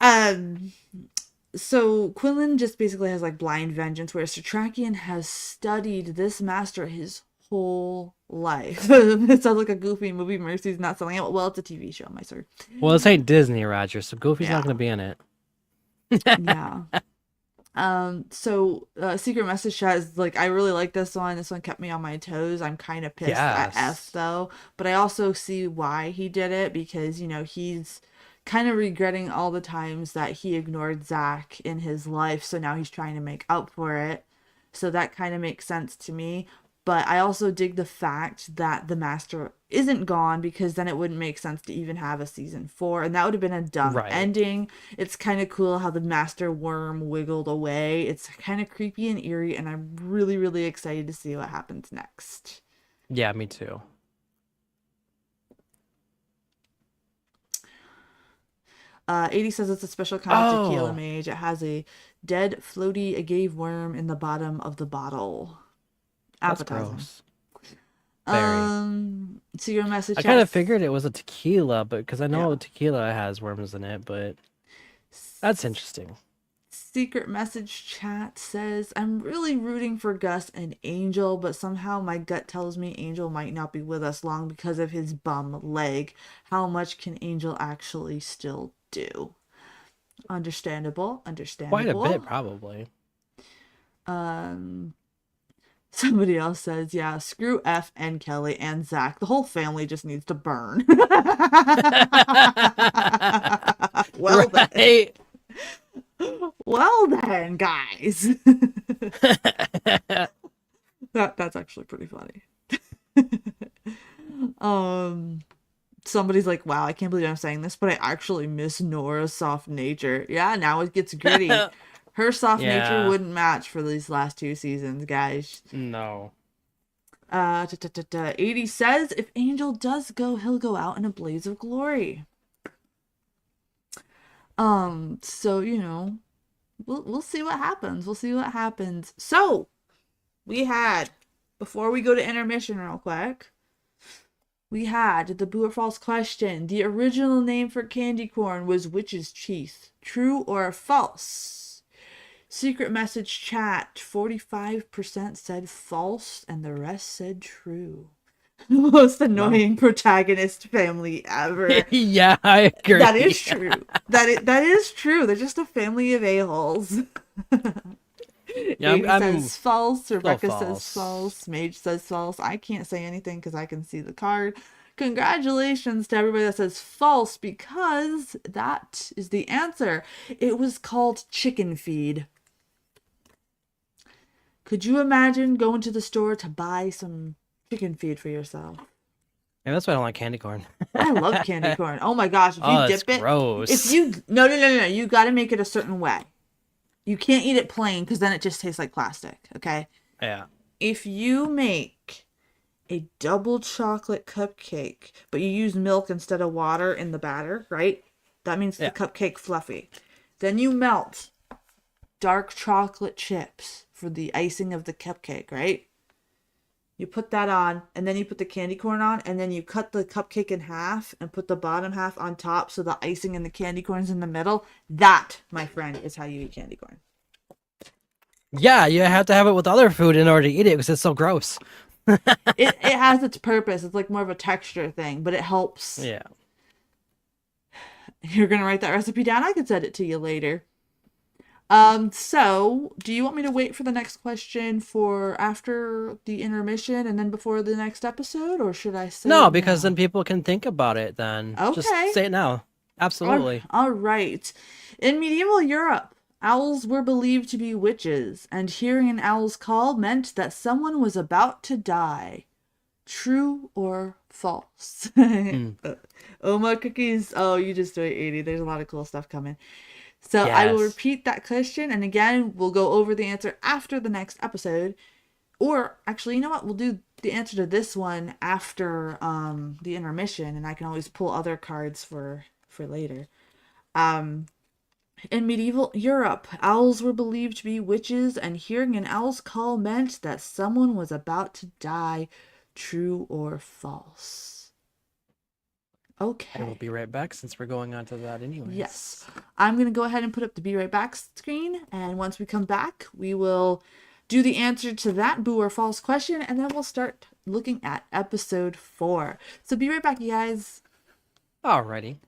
Um, so Quinlan just basically has like blind vengeance, whereas Satrakian has studied this master his whole life. It sounds like a goofy movie. Mercy's not selling it. Well, it's a TV show, my sir. Well, this ain't Disney, Roger, so Goofy's not Yeah, gonna be in it. yeah. So Secret Message Chat is like, I really like this one. This one kept me on my toes. I'm kind of pissed at F Yes. though, but I also see why he did it because, he's kind of regretting all the times that he ignored Zach in his life. So now he's trying to make up for it. So that kind of makes sense to me. But I also dig the fact that the master isn't gone because then it wouldn't make sense to even have a season 4. And that would have been a dumb Right. ending. It's kind of cool how the master worm wiggled away. It's kind of creepy and eerie. And I'm really, really excited to see what happens next. Yeah, me too. 80 says it's a special kind of tequila Oh, mage. It has a dead, floaty agave worm in the bottom of the bottle. that's Appetizing. gross. Very. So your message I kind of chat. figured it was a tequila, but because I Yeah. know tequila has worms in it, but that's interesting. Secret message chat says, I'm really rooting for Gus and Angel, but somehow my gut tells me Angel might not be with us long because of his bum leg. How much can Angel actually still do? Understandable, Quite a bit, understandable. probably. Um, Somebody else says, yeah, screw F and Kelly and Zach. The whole family just needs to burn. Well then. Right. Well then, guys. That's actually pretty funny. um Somebody's like, wow, I can't believe I'm saying this, but I actually miss Nora's soft nature. Yeah, now it gets gritty. Her soft nature Yeah. wouldn't match for these last 2 seasons, guys. No. 80 says if Angel does go, he'll go out in a blaze of glory. So we'll see what happens. We'll see what happens. So we had, before we go to intermission real quick, we had the Boo or False question. The original name for candy corn was witch's teeth. True or false? Secret message chat. 45% said false and the rest said true. The most Wow. annoying protagonist family ever. Yeah, I That is agree. true. That is true. They're just a family of a-holes. Yeah, I'm, 80 I'm says false. still Rebecca says false. false. Mage says false. I can't say anything because I can see the card. Congratulations to everybody that says false because that is the answer. It was called chicken feed. Could you imagine going to the store to buy some chicken feed for yourself? Yeah, that's why I don't like candy corn. I love candy corn. Oh my gosh, if you Oh, it's dip it, if gross. you no, you got to make it a certain way. You can't eat it plain because then it just tastes like plastic, okay? Yeah. If you make a double chocolate cupcake, but you use milk instead of water in the batter, right? That means the Yeah. cupcake fluffy. Then you melt dark chocolate chips for the icing of the cupcake, right? You put that on, and then you put the candy corn on, and then you cut the cupcake in half and put the bottom half on top so the icing and the candy corn's in the middle. That, my friend, is how you eat candy corn. Yeah, you have to have it with other food in order to eat it because it's so gross. It has its purpose. It's like more of a texture thing, but it helps. Yeah. You're gonna write that recipe down? I could send it to you later. So do you want me to wait for the next question for after the intermission and then before the next episode, or should I say No, it because now? then people can think about it then. Just Okay. say it now. Absolutely. All right. In medieval Europe, owls were believed to be witches, and hearing an owl's call meant that someone was about to die. True or false? Mm. Oh, my cookies. Oh, you just do it, 80. There's a lot of cool stuff coming. So I will Yes. repeat that question, and again, we'll go over the answer after the next episode. Or actually, you know what? We'll do the answer to this one after the intermission, and I can always pull other cards for later. Um, in medieval Europe, owls were believed to be witches, and hearing an owl's call meant that someone was about to die. True or false? Okay. And we'll be right back since we're going on to that anyways. Yes. I'm going to go ahead and put up the be right back screen. And once we come back, we will do the answer to that boo or false question. And then we'll start looking at episode 4. So be right back, you guys. Alrighty.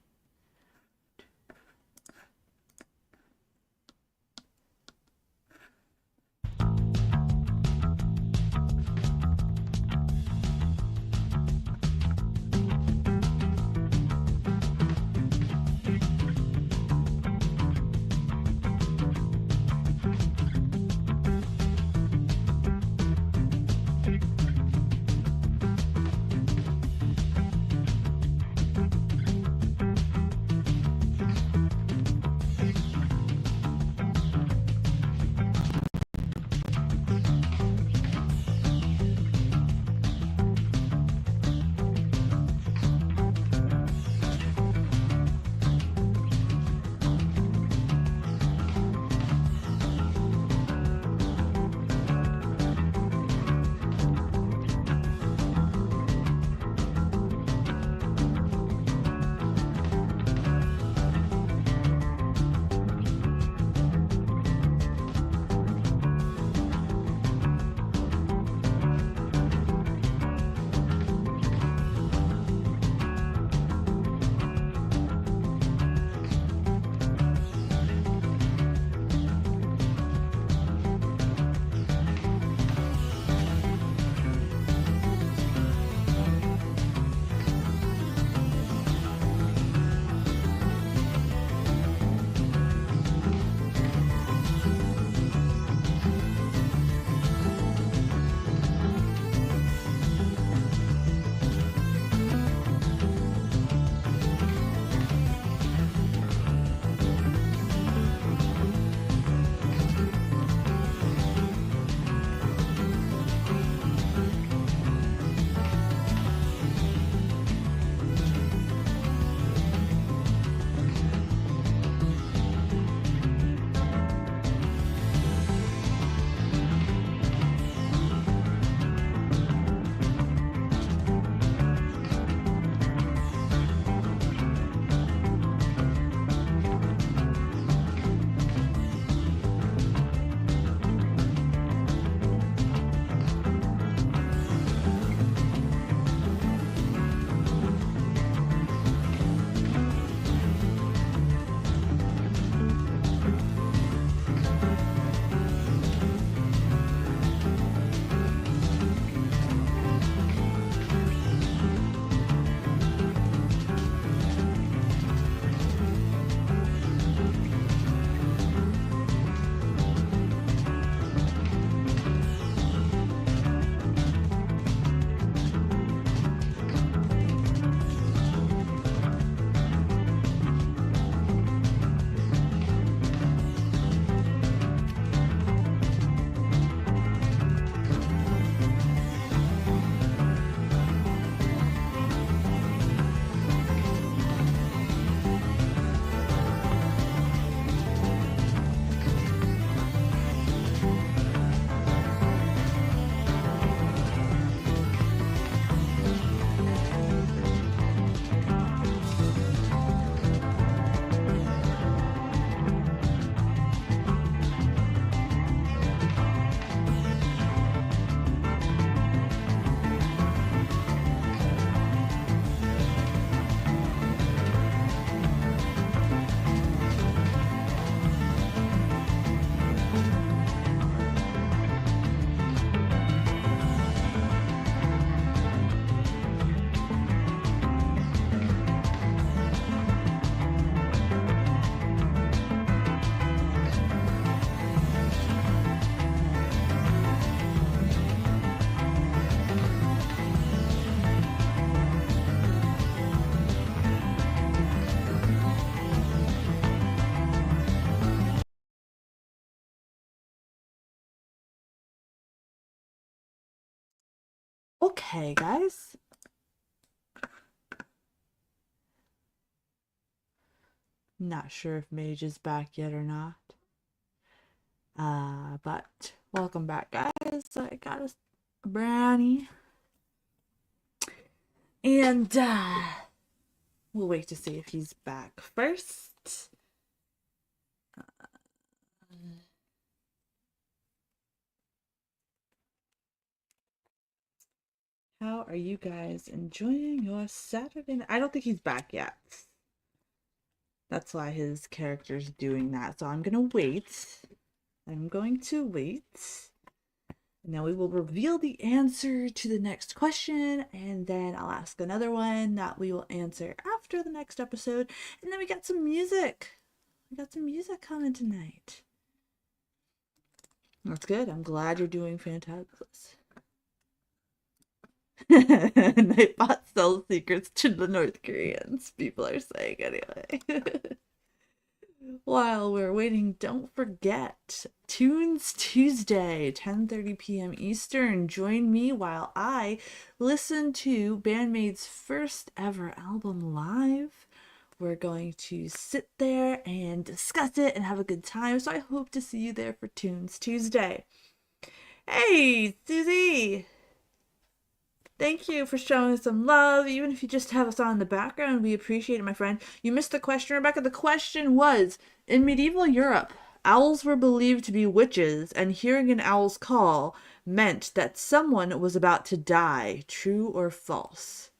Okay, guys. Not sure if Mage is back yet or not. But welcome back, guys. So I got a brownie. And we'll wait to see if he's back first. How are you guys enjoying your Saturday night? I don't think he's back yet. That's why his character's doing that. So I'm going to wait. I'm going to wait. Now we will reveal the answer to the next question, and then I'll ask another one that we will answer after the next episode. And then we got some music. We got some music coming tonight. That's good. I'm glad you're doing fantabulous. Nightbot sells secrets to the North Koreans, people are saying anyway. While we're waiting, don't forget Tunes Tuesday, 10:30 p.m. Eastern. Join me while I listen to Bandmaid's first ever album live. We're going to sit there and discuss it and have a good time. So I hope to see you there for Tunes Tuesday. Hey, Susie! Thank you for showing us some love. Even if you just have us on in the background, we appreciate it, my friend. You missed the question, Rebecca. The question was, in medieval Europe, owls were believed to be witches, and hearing an owl's call meant that someone was about to die. True or false?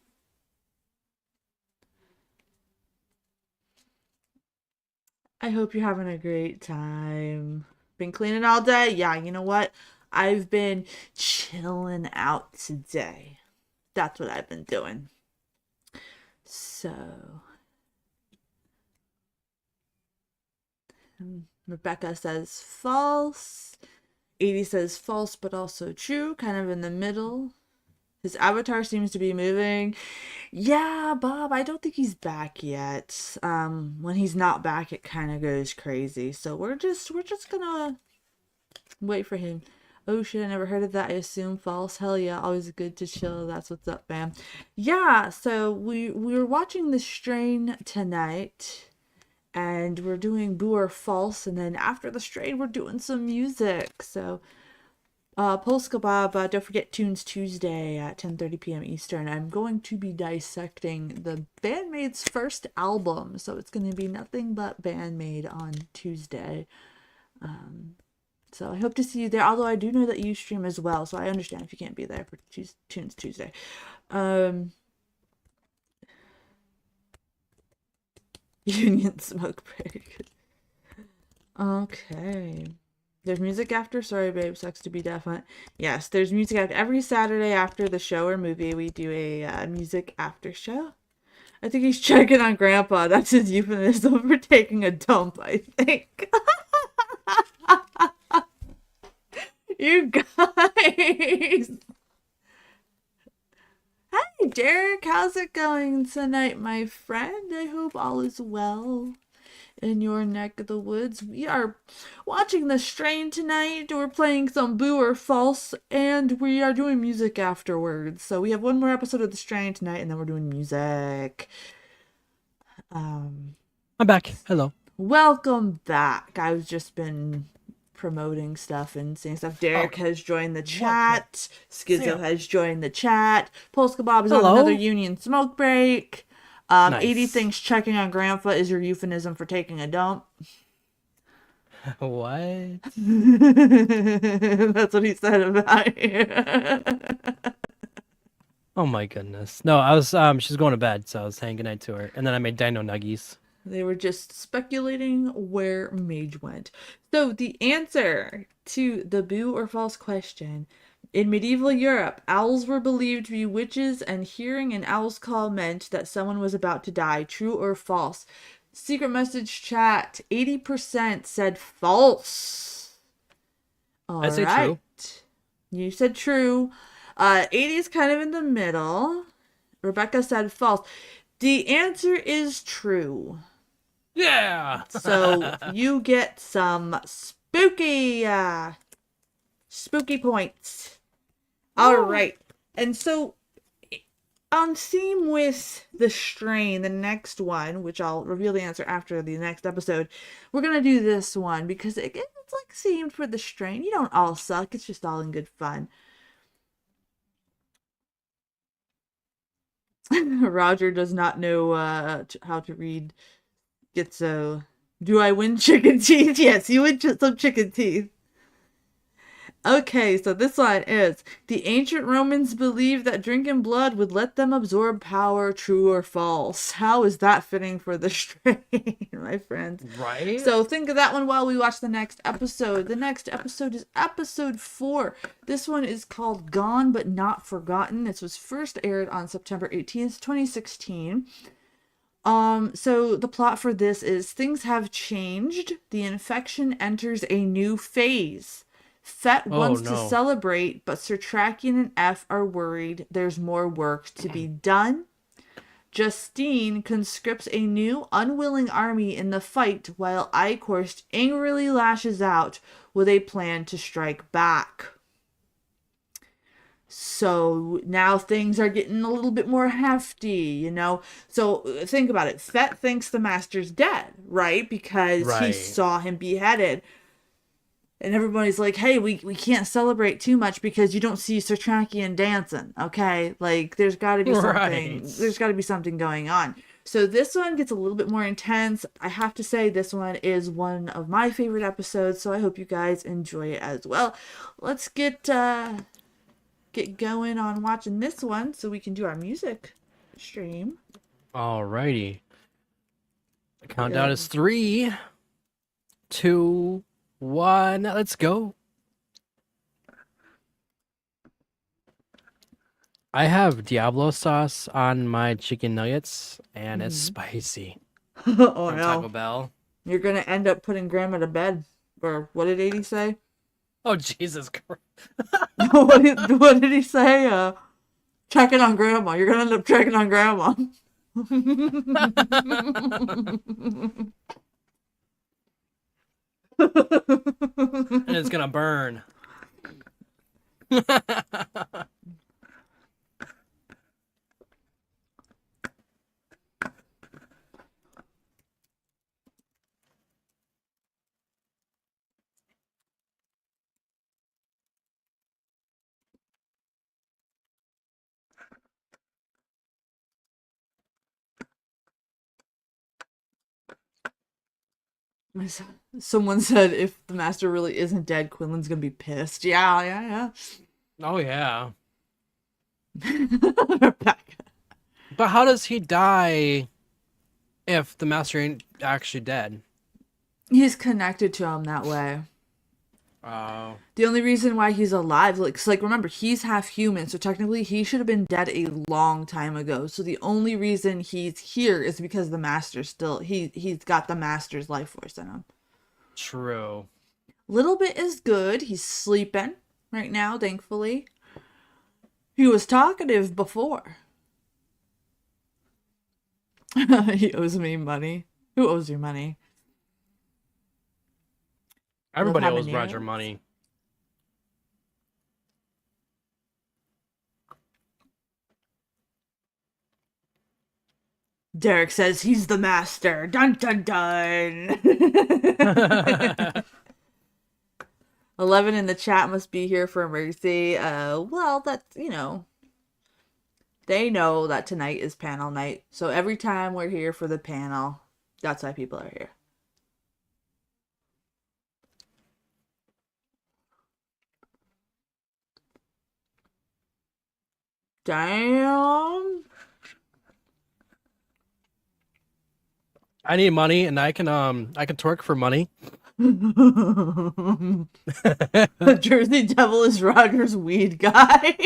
I hope you're having a great time. Been cleaning all day? Yeah, you know what? I've been chilling out today. That's what I've been doing. So, Rebecca says false. 80 says false, but also true, kind of in the middle. His avatar seems to be moving. Yeah, Bob, I don't think he's back yet. When he's not back, it kind of goes crazy. So we're just gonna wait for him. Oh shit, I never heard of that. I assume false. Hell yeah, always good to chill. That's what's up, fam. Yeah, so we were watching The Strain tonight, and we're doing Boo or False, and then after The Strain, we're doing some music. So, Polska Bob, don't forget Tunes Tuesday at 10:30 p.m. Eastern. I'm going to be dissecting the Bandmaid's first album, so it's going to be nothing but Bandmaid on Tuesday. So I hope to see you there, although I do know that you stream as well, so I understand if you can't be there for Tunes Tuesday. Union smoke break. Okay. There's music after? Sorry, babe. Sucks to be deaf. Yes, there's music after. Every Saturday after the show or movie, we do a music after show. I think he's checking on Grandpa. That's his euphemism for taking a dump, I think. You guys. Hi, Derek. How's it going tonight, my friend? I hope all is well in your neck of the woods. We are watching The Strain tonight. We're playing some Boo or False, and we are doing music afterwards. So we have one more episode of The Strain tonight, and then we're doing music. I'm back. Hello. Welcome back. I've just been promoting stuff and seeing stuff. Derek has joined the chat. Schizo has joined the chat. Polska Bob is on another Union smoke break. Nice. 80 thinks checking on Grandpa is your euphemism for taking a dump. What? That's what he said about you. Oh my goodness. No, I was she's going to bed, so I was saying goodnight to her. And then I made dino nuggies. They were just speculating where Mage went. So the answer to the Boo or False question. In medieval Europe, owls were believed to be witches, and hearing an owl's call meant that someone was about to die. True or false? Secret message chat. 80% said false. I say true. You said true. 80 is kind of in the middle. Rebecca said false. The answer is true. Yeah. So you get some spooky points. All right. And so on theme with The Strain, the next one, which I'll reveal the answer after the next episode, we're going to do this one because it's like themed for The Strain. You don't all suck. It's just all in good fun. Roger does not know how to read. Gitzo. Do I win chicken teeth? Yes, you win some chicken teeth. Okay, so this one is: the ancient Romans believed that drinking blood would let them absorb power, true or false? How is that fitting for the strain, my friends? Right? So think of that one while we watch the next episode. The next episode is episode 4. This one is called Gone But Not Forgotten. This was first aired on September 18th, 2016. So the plot for this is: things have changed. The infection enters a new phase. Fet Oh wants to no. celebrate, but Sir Trakian and F are worried there's more work to be done. Justine conscripts a new, unwilling army in the fight, while Eichhorst angrily lashes out with a plan to strike back. So now things are getting a little bit more hefty, you know? So think about it. Fet thinks the master's dead, right? Because he Right. saw him beheaded. And everybody's like, hey, we can't celebrate too much because you don't see Sir Trakian dancing, okay? Like, there's got to be something. Right. There's got to be something going on. So this one gets a little bit more intense. I have to say this one is one of my favorite episodes, so I hope you guys enjoy it as well. Let's get going on watching this one so we can do our music stream. Alrighty. The countdown is 3, 2, 1. Let's go. I have Diablo sauce on my chicken nuggets, and it's spicy. Oh From Taco no. Bell. You're going to end up putting Grandma to bed. Or what did 80 say? Oh, Jesus Christ. what did he say? Checking on Grandma. You're going to end up checking on Grandma. And it's gonna burn. Someone said if the master really isn't dead, Quinlan's going to be pissed. Yeah. Oh, yeah. Rebecca. But how does he die if the master ain't actually dead? He's connected to him that way. Oh. The only reason why he's alive, like remember, he's half human, so technically he should have been dead a long time ago. So the only reason he's here is because the master's still he's got the master's life force in him. True. Little bit is good. He's sleeping right now, thankfully. He was talkative before. He owes me money. Who owes you money? Everybody owes habaneros. Roger money. Derek says he's the master. Dun dun dun. 11 in the chat must be here for Mercy. Well, that's, they know that tonight is panel night. So every time we're here for the panel, that's why people are here. Damn. I need money, and I can twerk for money. The Jersey Devil is Roger's weed guy.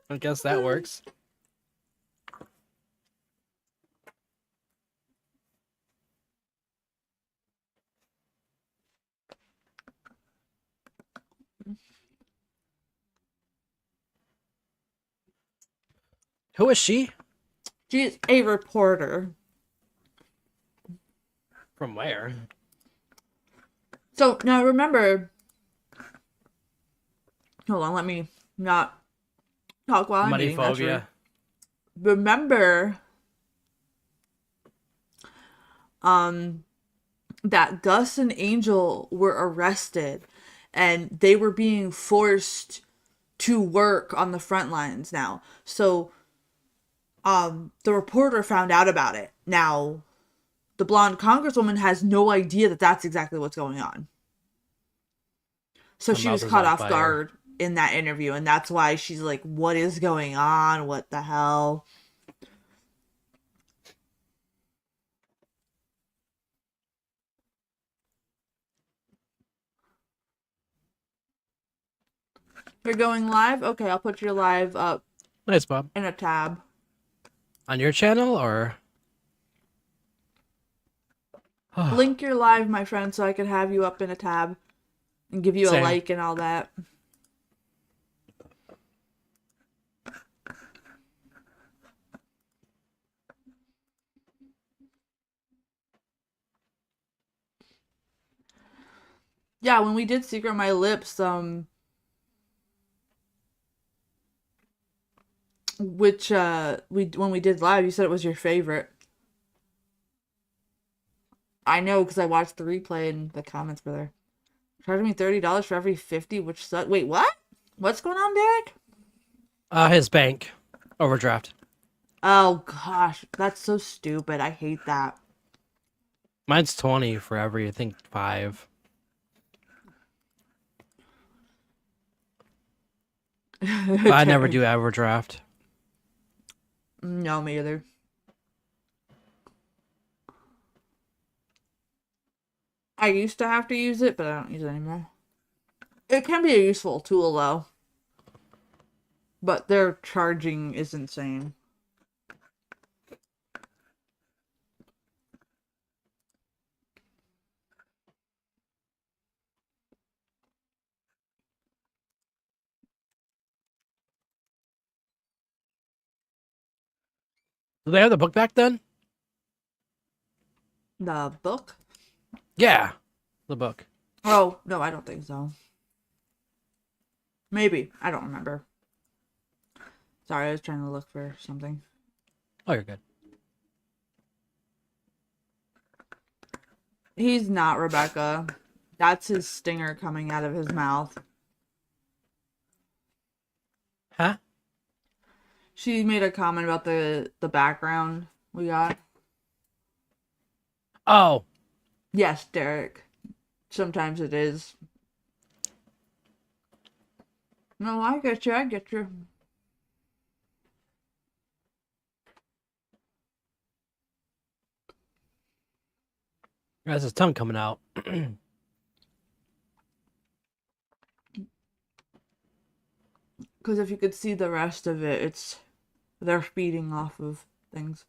I guess that works. Who is she? She's a reporter. From where? So now remember, hold on, let me not talk while I'm eating. That's Moneyphobia. rude. Remember, that Gus and Angel were arrested, and they were being forced to work on the front lines now. So the reporter found out about it. Now the blonde congresswoman has no idea that that's exactly what's going on. So Her she mouth was is caught on off fire. guard in that interview, and that's why she's like, what is going on? What the hell? You're going live? Okay, I'll put your live up Nice, Bob. in a tab. On your channel or? Link your live, my friend, so I can have you up in a tab and give you a Same. like and all that. Yeah, when we did Secret My Lips, which when we did live, you said it was your favorite. I know because I watched the replay and the comments were there. Charging me $30 for every 50, which sucks. Wait, what? What's going on, Derek? His bank overdraft. Oh gosh, that's so stupid. I hate that. Mine's 20 for every, I think, 5. But I never do overdraft. No, me either. I used to have to use it, but I don't use it anymore. It can be a useful tool though, but their charging is insane. Do they have the book back then? The book? Yeah, the book. Oh, no, I don't think so. Maybe. I don't remember. Sorry, I was trying to look for something. Oh, you're good. He's not Rebecca. That's his stinger coming out of his mouth. Huh? She made a comment about the background we got. Oh. Yes, Derek. Sometimes it is. No, I get you. I get you. That's his tongue coming out. Because if you could see the rest of it, they're feeding off of things.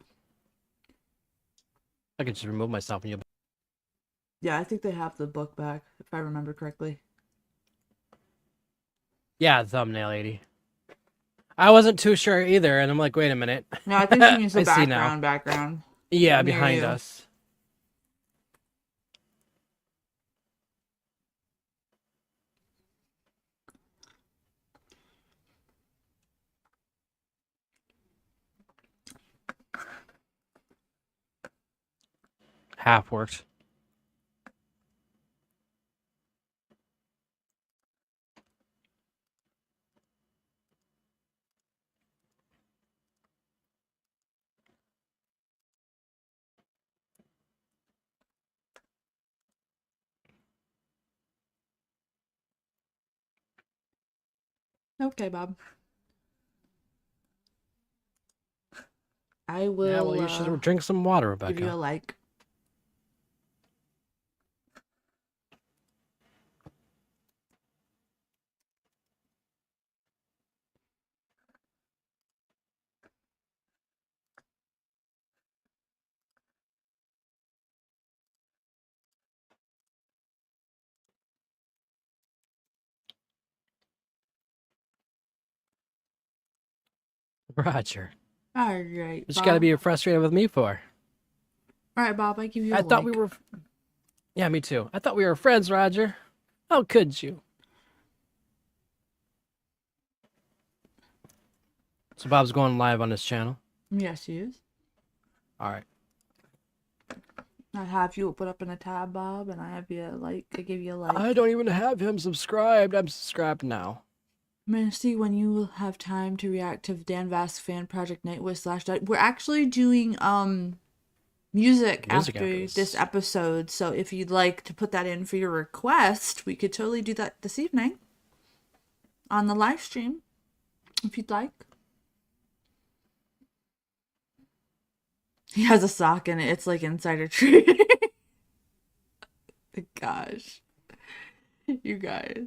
I can just remove myself and you'll. Yeah, I think they have the book back, if I remember correctly. Yeah, thumbnail 80. I wasn't too sure either, and I'm like, wait a minute. No, I think she means the I see now. background. Yeah, Near behind you. us. Half worked. Okay, Bob. I will Yeah, well, you should drink some water, Rebecca. give you a like. Roger. All right, What you Bob. gotta be frustrated with me for? All right, Bob. I give you a I thought like. we were. Yeah, me too. I thought we were friends, Roger. How could you? So Bob's going live on his channel. Yes, he is. All right. I have you put up in a tab, Bob, and I have you a like. I give you a like. I don't even have him subscribed. I'm subscribed now. I'm gonna see when you will have time to react to Dan Vask fan project Nightwish slash. We're actually doing music Music after after this this. episode, so if you'd like to put that in for your request, we could totally do that this evening on the live stream, if you'd like. He has a sock in it. It's like insider trading. Gosh, you guys.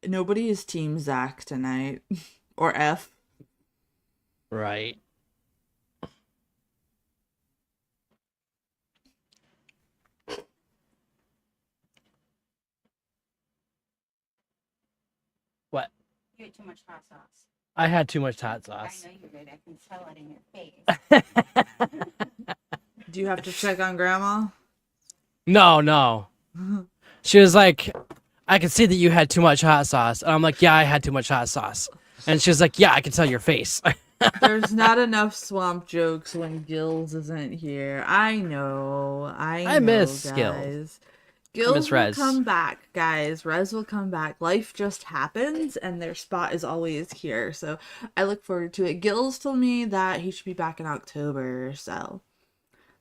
Nobody is Team Zach tonight, or F. Right. What? You ate too much hot sauce. I had too much hot I sauce. know you did. I can tell it in your face. Do you have to check on Grandma? No, no. She was like, I can see that you had too much hot sauce. And I'm like, yeah, I had too much hot sauce. And she was like, yeah, I can tell your face. There's not enough swamp jokes when Gills isn't here. I know. I know, miss guys. Gills. Gills will Rez. come back, guys. Rez will come back. Life just happens, and their spot is always here. So I look forward to it. Gills told me that he should be back in October, so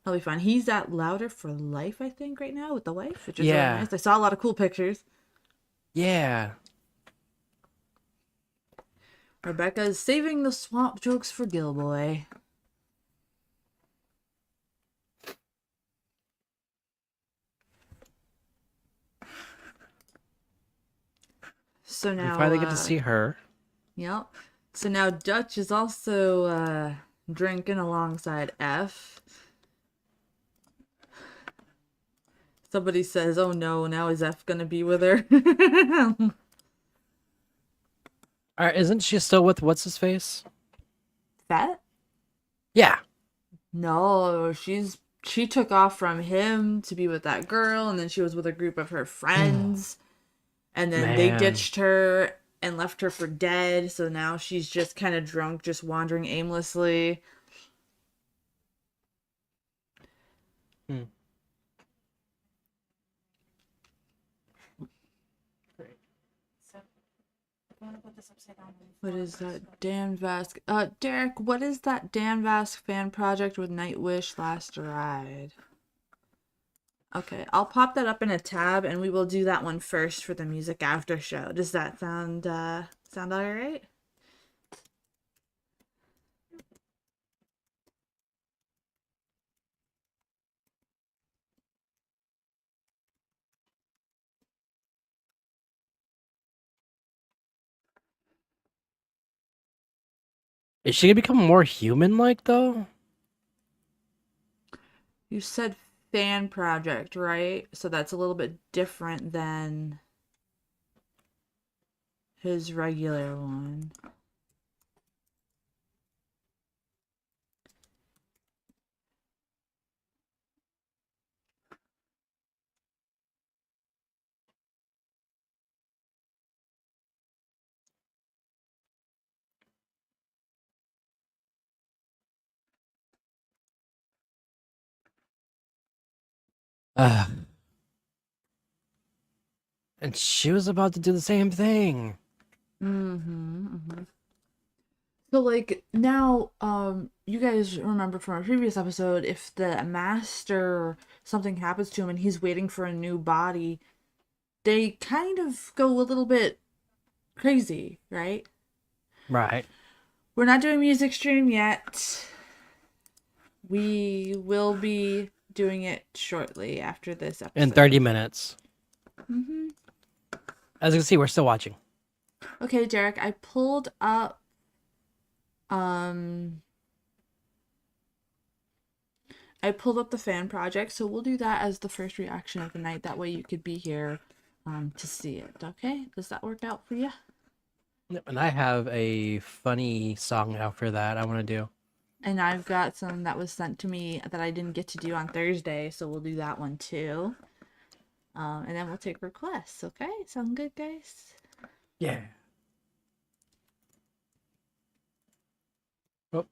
that'll be fun. He's at Louder for Life, I think, right now with the wife, which is really Yeah. nice. I saw a lot of cool pictures. Yeah. Rebecca's saving the swamp jokes for Gilboy. So now We finally get to see her. Yep. So now Dutch is also drinking alongside F. Somebody says, "Oh no, now is F gonna be with her?" Isn't she still with what's his face? Fat? Yeah. No, she took off from him to be with that girl, and then she was with a group of her friends, and then they Man. ditched her and left her for dead. So now she's just kind of drunk, just wandering aimlessly. Hmm. So, I'm going to put this upside down. What is that? Dan Vask. Derek, what is that Dan Vask fan project with Nightwish last ride? Okay, I'll pop that up in a tab and we will do that one first for the music after show. Does that sound alright? Is she gonna become more human-like though? You said fan project, right? So that's a little bit different than his regular one. And she was about to do the same thing. So like now, you guys remember from our previous episode, if the master something happens to him and he's waiting for a new body, they kind of go a little bit crazy, right? Right. We're not doing music stream yet. We will be doing it shortly after this episode. In 30 minutes. Mm-hmm. As you can see, we're still watching. Okay, Derek, I pulled up the fan project, so we'll do that as the first reaction of the night. That way you could be here to see it. Okay? Does that work out for you? Yep, and I have a funny song after that I want to do. And I've got some that was sent to me that I didn't get to do on Thursday, so we'll do that one too. And then we'll take requests, okay? Sound good, guys? Yeah. Oh.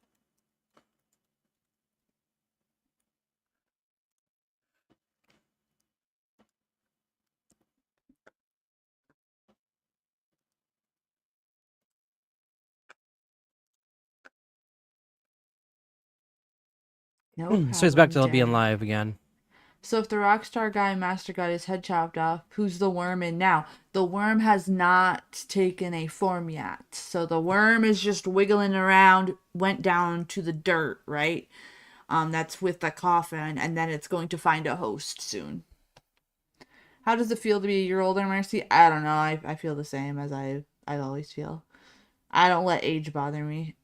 No So he's back problem, to being Derek. live again. So if the Rockstar guy Master got his head chopped off, who's the worm in now? The worm has not taken a form yet. So the worm is just wiggling around, went down to the dirt, right? That's with the coffin, and then it's going to find a host soon. How does it feel to be a year older, Mercy? I don't know. I feel the same as I always feel. I don't let age bother me.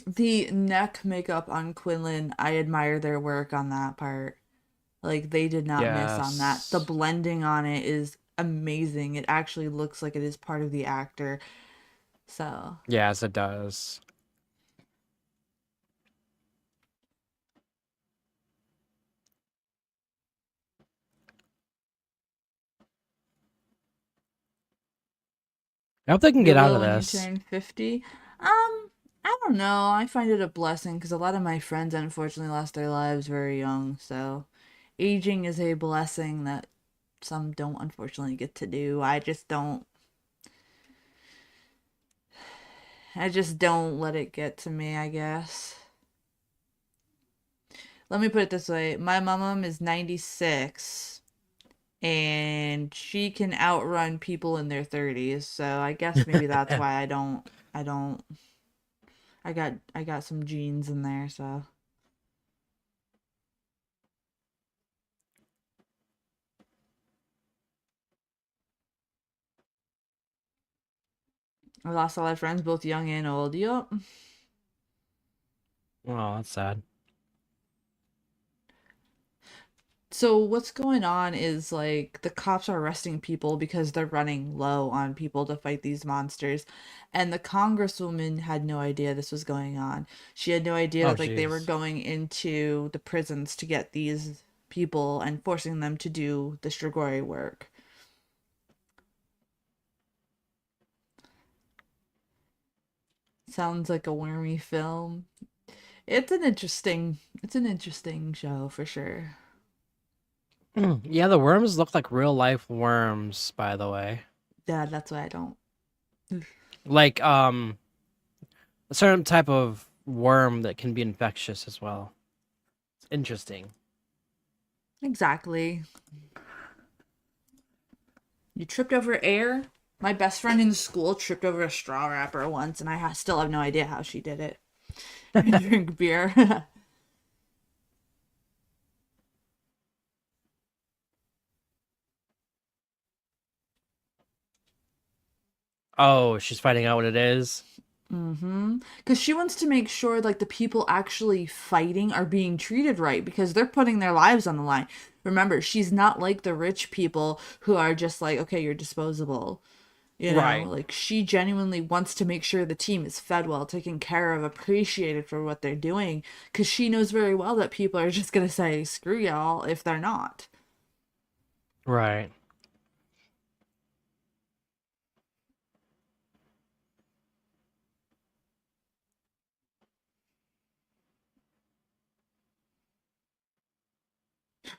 The neck makeup on Quinlan, I admire their work on that part. Like they did not miss on that. The Yes. blending on it is amazing. It actually looks like it is part of the actor. So, Yes, it does. I hope they can you get out will of when you this. turn 50. I don't know. I find it a blessing because a lot of my friends unfortunately lost their lives very young. So, aging is a blessing that some don't unfortunately get to do. I just don't let it get to me, I guess. Let me put it this way. My mom is 96 and she can outrun people in their 30s. So I guess maybe that's why I don't I got some genes in there, so I lost a lot of friends, both young and old. Yup. Oh, that's sad. So what's going on is like the cops are arresting people because they're running low on people to fight these monsters. And the congresswoman had no idea this was going on. She had no idea Oh, that like they were jeez. going into the prisons to get these people and forcing them to do the Strigoi work. Sounds like a wormy film. It's an interesting show for sure. Yeah, the worms look like real life worms, by the way. Yeah, that's why I don't. Like a certain type of worm that can be infectious as well. It's interesting. Exactly. You tripped over air? My best friend in school tripped over a straw wrapper once, and still have no idea how she did it. And drink beer. Oh, she's finding out what it is. Mm-hmm. Because she wants to make sure like the people actually fighting are being treated right because they're putting their lives on the line. Remember, she's not like the rich people who are just like, okay, you're disposable. Right. Like she genuinely wants to make sure the team is fed well, taken care of, appreciated for what they're doing, because she knows very well that people are just gonna say screw y'all if they're not. Right.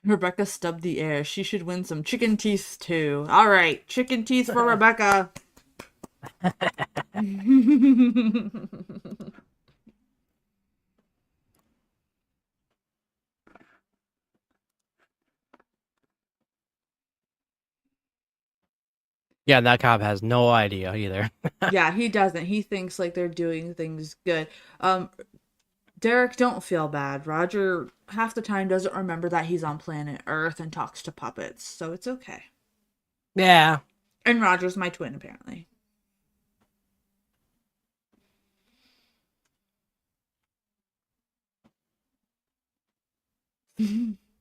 Rebecca stubbed the air. She should win some chicken teeth too. All right, chicken teeth for Rebecca. Yeah, and that cop has no idea either. Yeah, he doesn't. He thinks like they're doing things good. Um, Derek, don't feel bad. Roger half the time doesn't remember that he's on planet Earth and talks to puppets, so it's okay. Yeah. And Roger's my twin, apparently.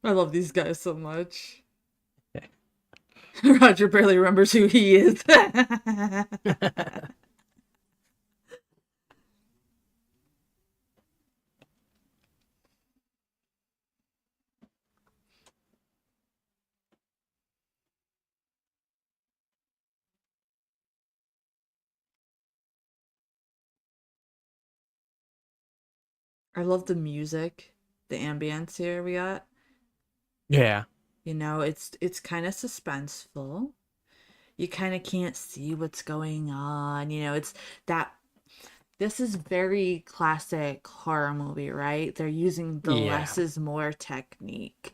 I love these guys so much. Roger barely remembers who he is. I love the music, the ambience here we got. Yeah. It's kind of suspenseful. you kind of can't see what's going on. You know, it's that this is very classic horror movie, right? They're using the Yeah. less is more technique.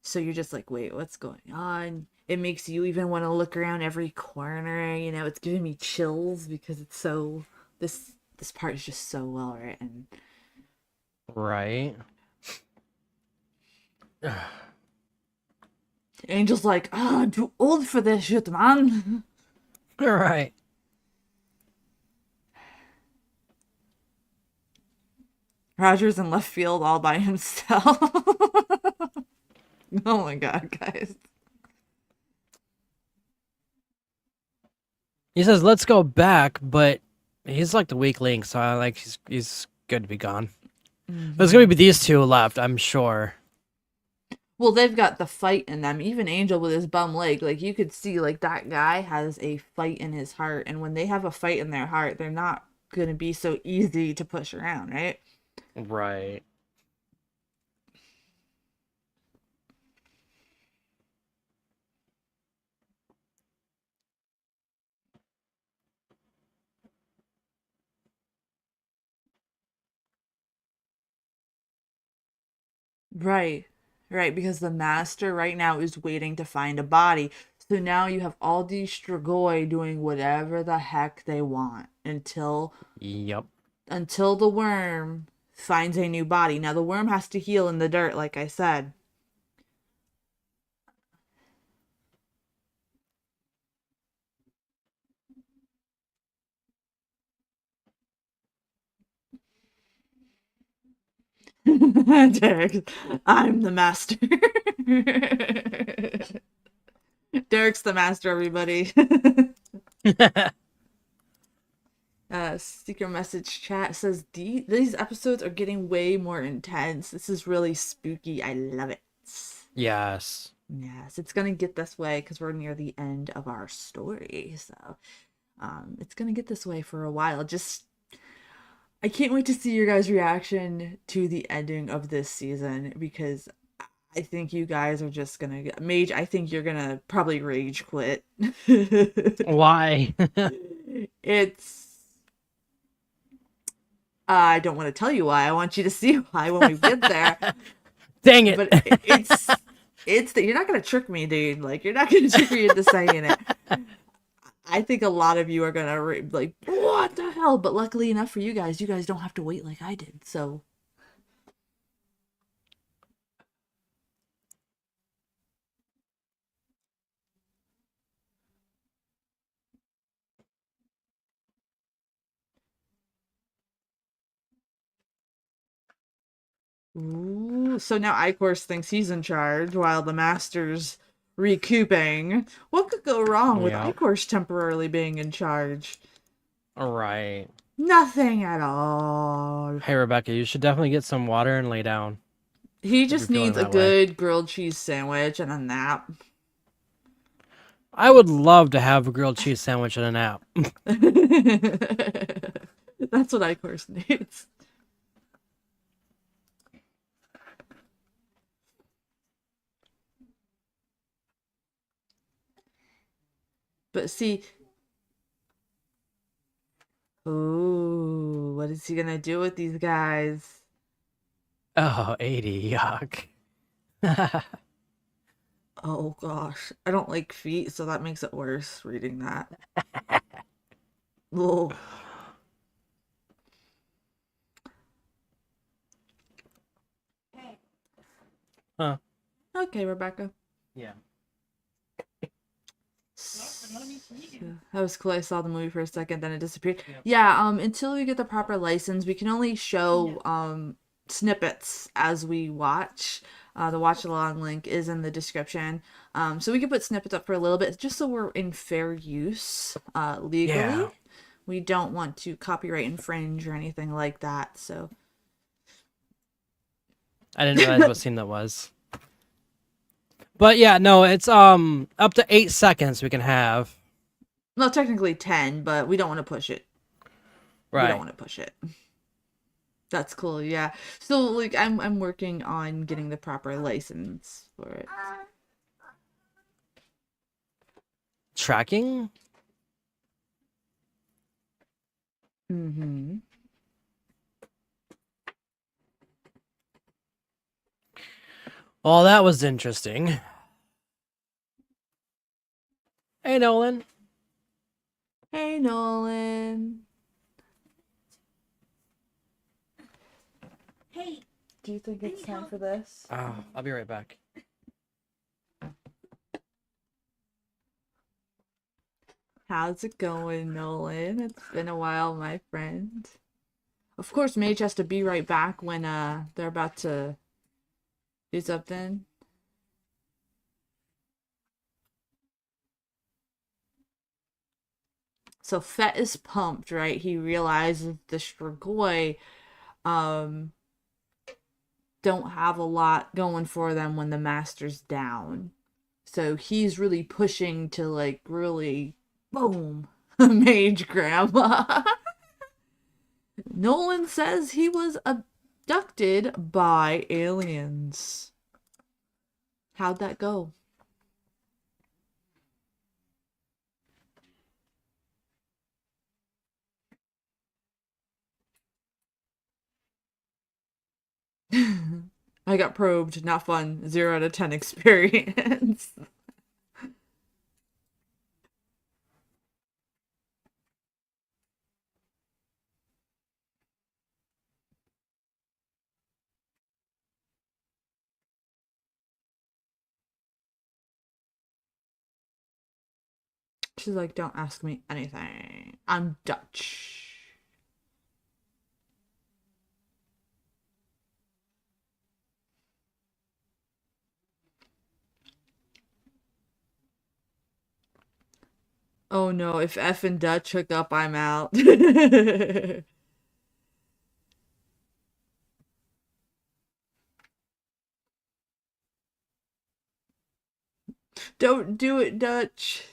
So you're just like, wait, what's going on? It makes you even want to look around every corner. You know, it's giving me chills because it's so this part is just so well written. Right. Angel's like, oh, I'm too old for this shit, man. Right. Roger's in left field all by himself. Oh my god, guys. He says, "Let's go back," but he's like the weak link, so I like he's good to be gone. There's gonna be these two left, I'm sure. Well, they've got the fight in them. Even Angel with his bum leg, like you could see, like that guy has a fight in his heart, and when they have a fight in their heart, they're not gonna be so easy to push around, right? Right. Right. Right, because the master right now is waiting to find a body. So now you have all these Strigoi doing whatever the heck they want Yep. until the worm finds a new body. Now the worm has to heal in the dirt, like I said. Derek, I'm the master. Derek's the master, everybody. Secret message chat says these episodes are getting way more intense. This is really spooky. I love it. Yes. Yes, it's gonna get this way because we're near the end of our story. So, it's gonna get this way for a while. Just, I can't wait to see your guys' reaction to the ending of this season because I think you guys are just gonna get Mage. I think you're gonna probably rage quit. Why? It's. I don't want to tell you why. I want you to see why when we get there. Dang it. But it's that you're not gonna trick me, dude. Like you're not gonna trick me into saying it. I think a lot of you are gonna like, what the hell? But luckily enough for you guys don't have to wait like I did. So. Ooh, so now Icor's thinks he's in charge while the master's recouping. What could go wrong with Yep. Icor's temporarily being in charge? Right. Nothing at all. Hey, Rebecca, you should definitely get some water and lay down. He If just you're feeling needs a that way. good grilled cheese sandwich and a nap. I would love to have a grilled cheese sandwich and a nap. That's what Icor's needs. But see, ooh, what is he gonna do with these guys? Oh, 80, yuck. Oh gosh, I don't like feet, so that makes it worse reading that. Oh. Hey, Huh. Okay, Rebecca. Yeah. That was cool. I saw the movie for a second, then it disappeared. Yep. Yeah, until we get the proper license, we can only show snippets as we watch. The watch along link is in the description. So we can put snippets up for a little bit just so we're in fair use legally. Yeah. We don't want to copyright infringe or anything like that. So I didn't realize what scene that was. But yeah, no, it's up to 8 seconds we can have. well, technically 10, but we don't want to push it. We Right. don't want to push it. That's cool, yeah. So like I'm working on getting the proper license for it. tracking. Mm-hmm. Well, that was interesting. Hey, Nolan. Hey, Nolan. Hey, Do you think Can it's you time help? for this? I'll be right back. How's it going, Nolan? It's been a while, my friend. Of course, Mage has to be right back when they're about to do something. So Fett is pumped, right? He realizes the Strigoi um don't have a lot going for them when the master's down. So he's really pushing to like really boom Mage Grandma. Nolan says he was abducted by aliens. How'd that go? I got probed, not fun. 0 out of 10 experience. She's like, don't ask me anything. I'm Dutch. Oh no, if F and Dutch hook up, I'm out. Don't do it, Dutch.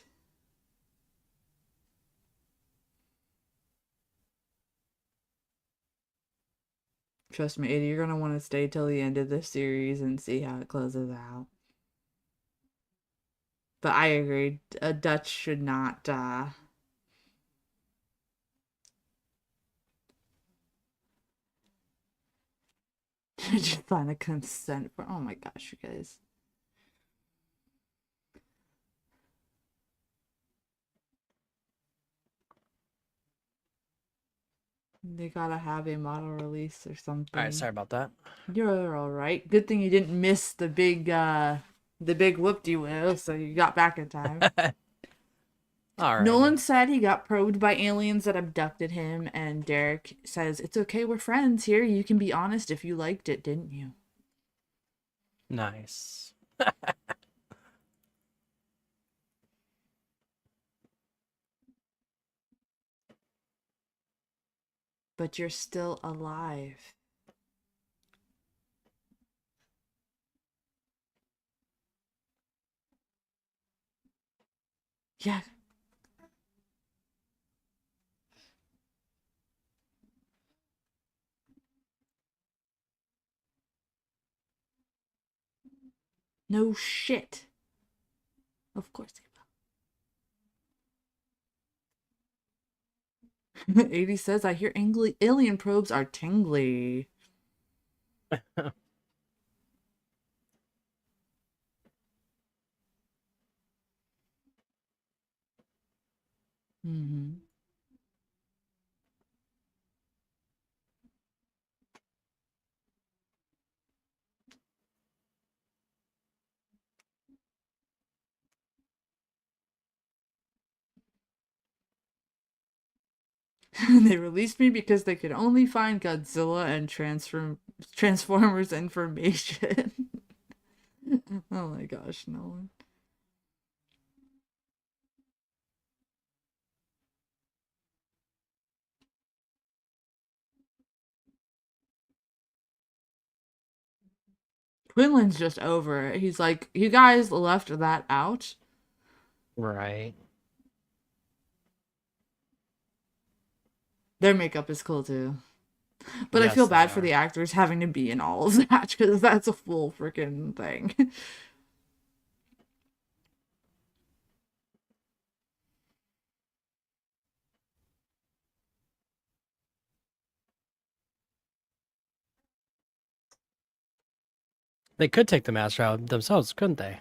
Trust me, Ada, you're gonna want to stay till the end of the series and see how it closes out. But I agree, a Dutch should not just sign a consent for. Oh my gosh, you guys. They gotta have a model release or something. All right, sorry about that. You're all right. Good thing you didn't miss the big whoop-de-woo, so you got back in time. All right. Nolan said he got probed by aliens that abducted him, and Derek says, it's okay, we're friends here. You can be honest if you liked it, didn't you? Nice. But you're still alive. Yeah. No shit. Of course they will. 80 says, I hear alien probes are tingly. Mm-hmm. They released me because they could only find Godzilla and Transformers information. Oh my gosh, Nolan. Quinlan's just over it. He's like, you guys left that out. Right. Their makeup is cool too. But I Yes, feel they bad for are. the actors having to be in all of that because that's a full freaking thing. They could take the master out themselves, couldn't they?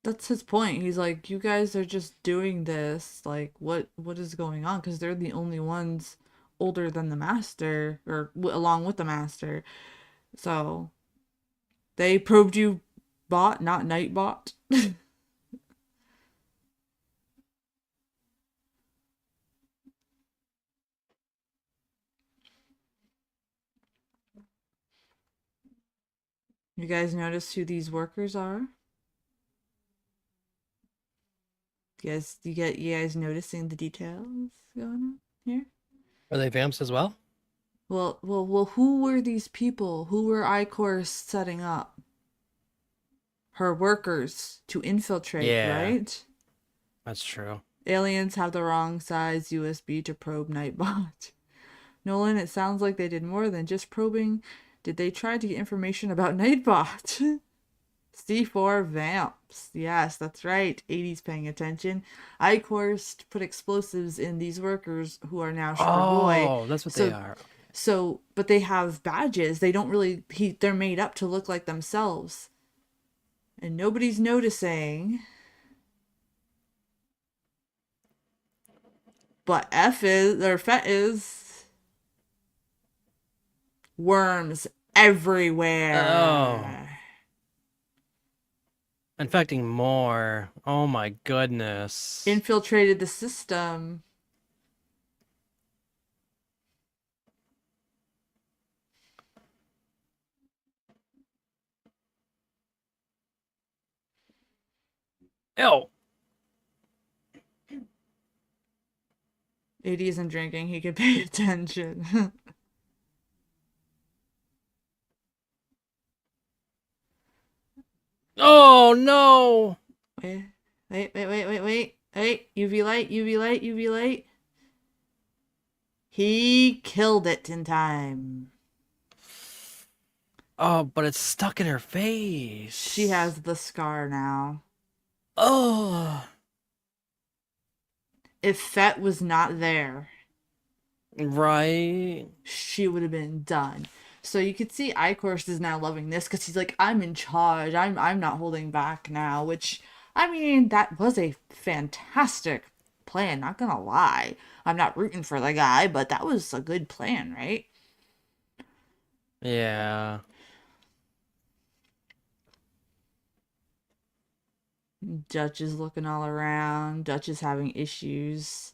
That's his point. He's like, you guys are just doing this. Like, what is going on? Because they're the only ones older than the master, or along with the master. So they probed you, bot, not Nightbot. You guys notice who these workers are? You guys noticing the details going on here? Are they vamps as well? Well. Who were these people? Who were Icor's setting up? Her workers to infiltrate, Yeah, right? that's true. Aliens have the wrong size USB to probe Nightbot. Nolan, it sounds like they did more than just probing. Did they try to get information about Nightbot? C4 vamps. Yes, that's right. 80s paying attention. Icor's put explosives in these workers who are now Boy. Oh, that's what they So are. but they have badges. They don't really they're made up to look like themselves. And nobody's noticing. But Fet is worms Oh, everywhere. infecting more. Oh my goodness. Infiltrated the system. Ew. 80 isn't drinking, he could pay attention. Oh no. Wait. UV light. He killed it in time. Oh, but it's stuck in her face. She has the scar now. Oh. If Fet was not there, Right. she would have been done. So you could see Icorst is now loving this because he's like, I'm in charge. I'm not holding back now. Which, I mean, that was a fantastic plan. Not gonna lie. I'm not rooting for the guy, but that was a good plan, right? Yeah. Dutch is looking all around. Dutch is having issues.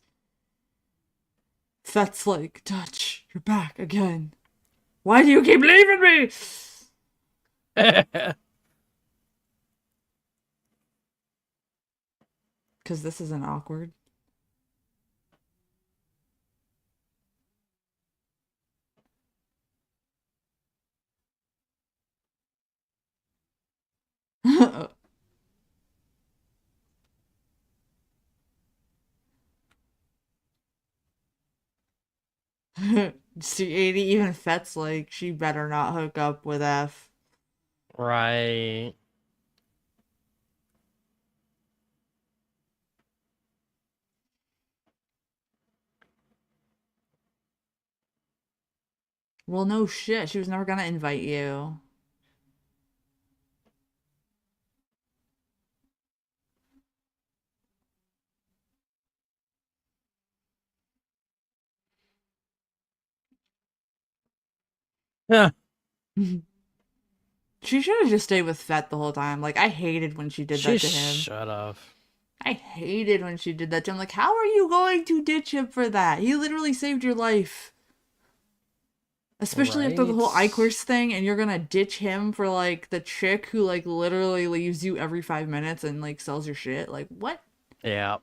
Fet's like, Dutch, you're back again. Why do you keep leaving me? Because this isn't awkward. See, 80, even Fet's like, she better not hook up with F. Right. Well, no shit. She was never gonna invite you. Yeah. She should have just stayed with Fet the whole time. Like, I hated when she did She that to him. should have. I hated when she did that to him. Like, how are you going to ditch him for that? He literally saved your life. Especially after the whole Right. Icor's thing, and you're gonna ditch him for, like, the chick who, like, literally leaves you every 5 minutes and, like, sells your shit. Like, what? Yeah.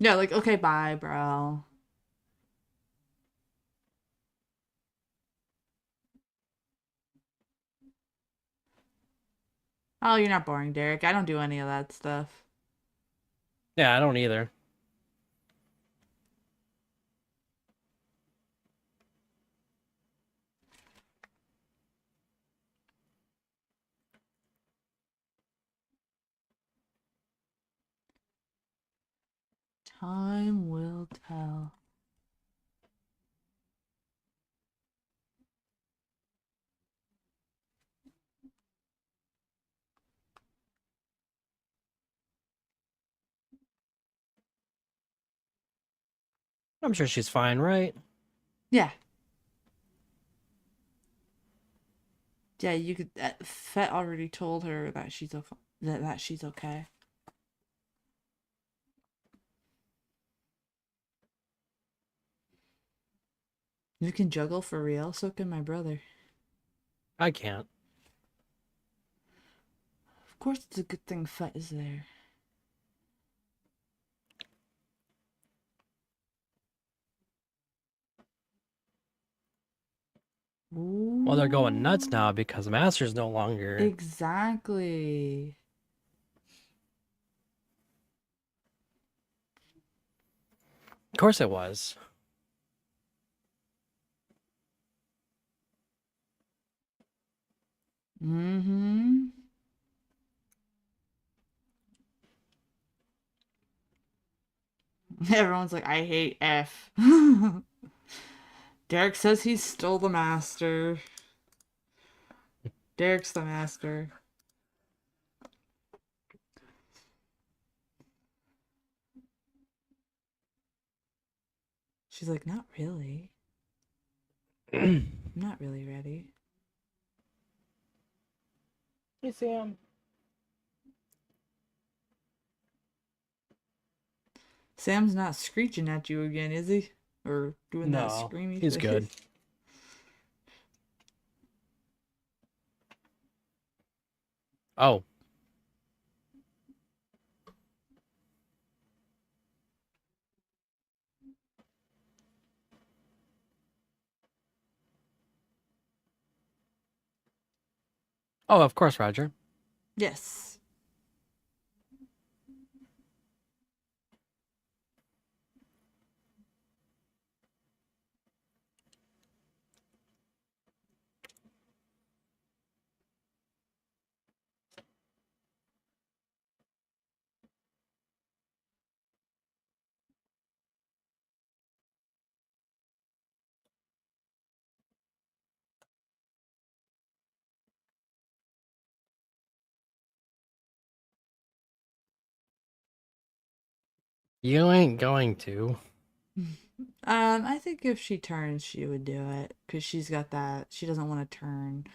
Yeah, like, okay, bye, bro. Oh, you're not boring, Derek. I don't do any of that stuff. Yeah, I don't either. Time will tell. I'm sure she's fine, right? Yeah. Yeah, you could. Fett already told her that that she's okay. You can juggle for real. So can my brother. I can't. Of course, it's a good thing Fett is there. Well, they're going nuts Ooh. now because Master's no longer. Exactly. Of course it was. Mm-hmm. Everyone's like, I hate F. Derek says he stole the master. Derek's the master. She's like, not really. I'm not really ready. Hey, Sam. Sam's not screeching at you again, is he? Or doing that No, screamy he's face? good. Oh. Oh, of course, Roger. Yes. You ain't going to. I think if she turns, she would do it. Because she's got that. She doesn't want to turn.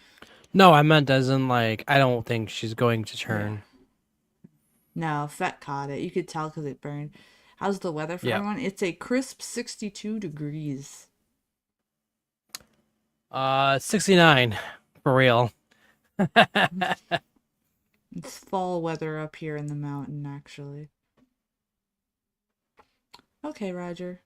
No, I meant as in, like, I don't think she's going to turn. No, Fett caught it. You could tell because it burned. How's the weather for Yeah. everyone? It's a crisp 62 degrees. 69. For real. It's fall weather up here in the mountain, actually. Okay, Roger.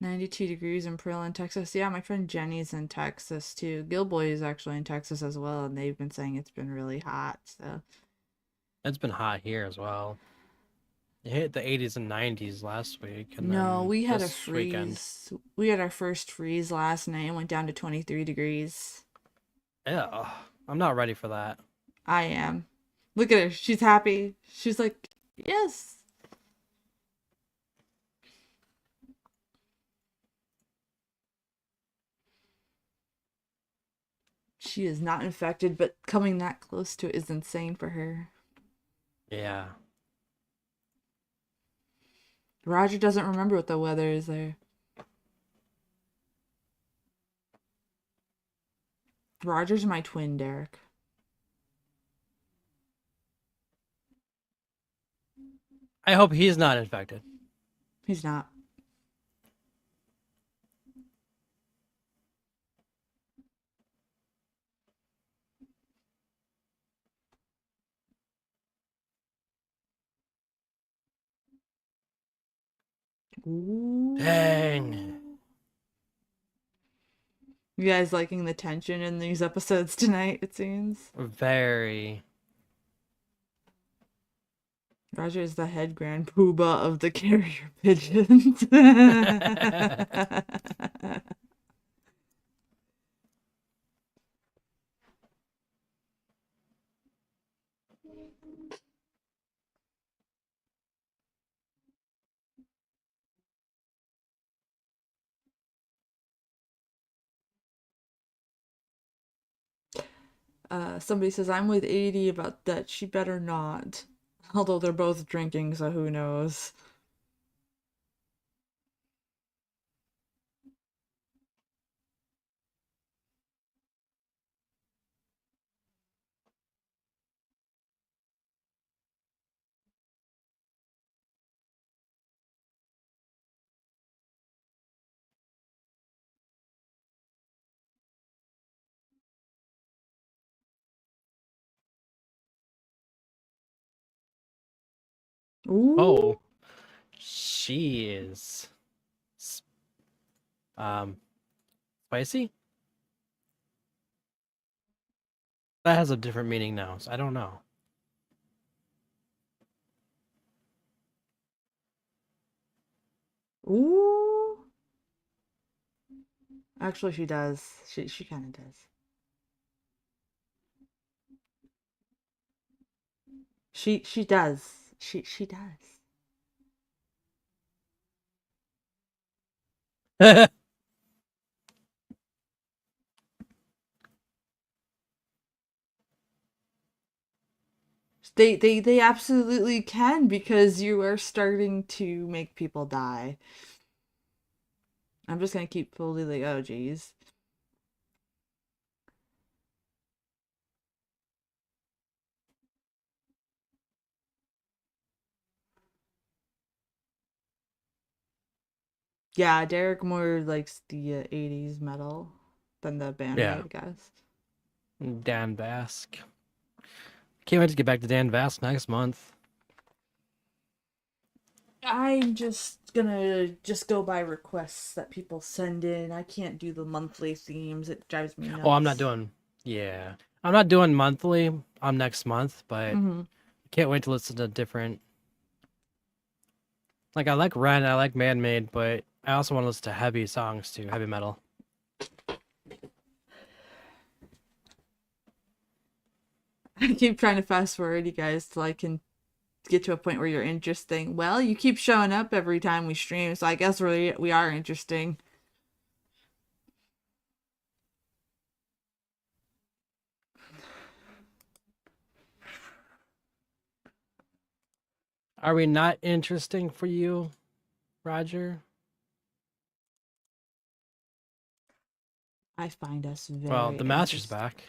$92 degrees in Pearland, Texas. Yeah, my friend Jenny's in Texas too. Gilboy is actually in Texas as well, and they've been saying it's been really hot. So It's been hot here as well. It hit the 80s and 90s last week, and no, then we had a this weekend. freeze. We had our first freeze last night and went down to 23 degrees. Yeah, I'm not ready for that. I am. Look at her. She's happy. She's like, yes. She is not infected, but coming that close to it is insane for her. Yeah. Roger doesn't remember what the weather is there. Roger's my twin, Derek. I hope he's not infected. He's not. Ooh. Dang. You guys liking the tension in these episodes tonight, it seems? Very. Roger is the head grand poobah of the carrier pigeons. Somebody says I'm with 80 about that. She better not. Although they're both drinking, so who knows? Ooh. Oh, she is um spicy. That has a different meaning now. So I don't know. Ooh. Actually, she does. She kind of does. She does. She does. They absolutely can because you are starting to make people die. I'm just gonna keep fully like, oh geez. Yeah, Derek more likes the 80s metal than the Yeah, bandmate, I guess. Dan Vasc. Can't wait to get back to Dan Vasc next month. I'm just gonna just go by requests that people send in. I can't do the monthly themes. It drives me nuts. Oh, I'm not doing. Yeah, I'm not doing monthly. I'm next month, but Mm-hmm. can't wait to listen to different. Like I like Ren, I like Man Made, but I also want to listen to heavy songs too, heavy metal. I keep trying to fast forward you guys till I can get to a point where you're interesting. Well, you keep showing up every time we stream, so I guess we are interesting. Are we not interesting for you, Roger? I find us Well, very the master's interesting. back.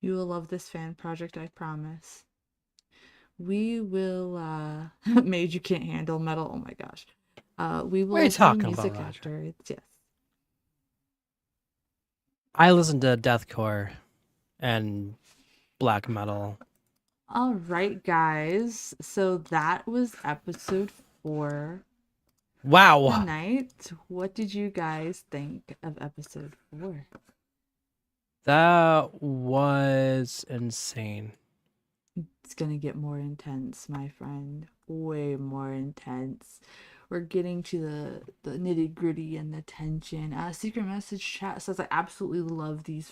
You will love this fan project, I promise. We will Mage you can't handle metal. Oh my gosh. We What are you will do talking about, music Roger? afterwards, yes. I listen to deathcore and black metal. All right, guys. So that was episode 4 Wow, tonight. What did you guys think of episode 4? that was insane. It's gonna get more intense, my friend. Way more intense. We're getting to the nitty gritty and the tension. Secret message chat says I absolutely love these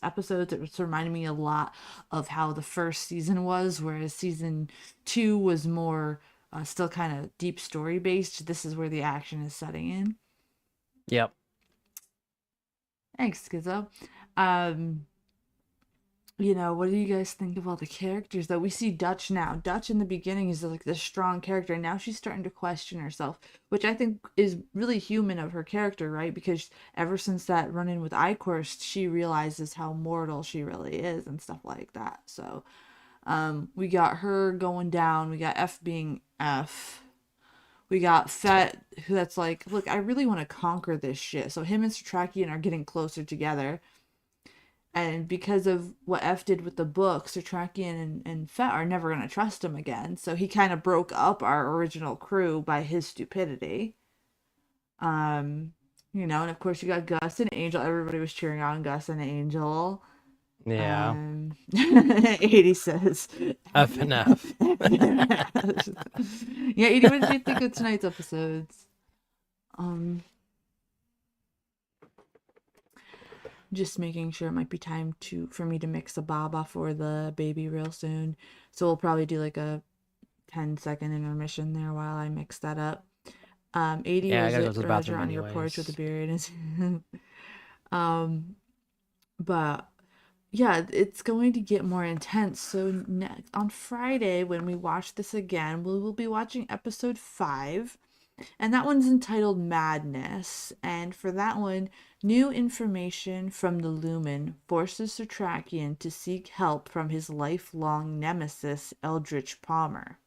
episodes. It's reminding me a lot of how the first season was, whereas season 2 was more still kind of deep story based. This is where the action is setting in. Yep. Thanks, Schizo. What do you guys think of all the characters that we see Dutch now? Dutch in the beginning is like this strong character, and now she's starting to question herself, which I think is really human of her character, right? Because ever since that run-in with Icorst, she realizes how mortal she really is and stuff like that. So, we got her going down. We got F being F. We got Fet, who that's like, look, I really want to conquer this shit. So him and Satrakian are getting closer together. And because of what F did with the book, Satrakian and Fet are never going to trust him again. So he kind of broke up our original crew by his stupidity. And of course you got Gus and Angel. Everybody was cheering on Gus and Angel. Yeah. 80 says. F and F. Yeah, 80, what did you think of tonight's episodes? just making sure it might be time for me to mix a baba for the baby real soon. So we'll probably do like a 10-second intermission there while I mix that up. 80 Yeah, I was gotta go it to the Roger bathroom on your porch with a anyways. beard is but yeah, it's going to get more intense. So next on Friday when we watch this again, we will be watching episode 5. And that one's entitled Madness. And for that one, new information from the Lumen forces Satrakian to seek help from his lifelong nemesis, Eldritch Palmer.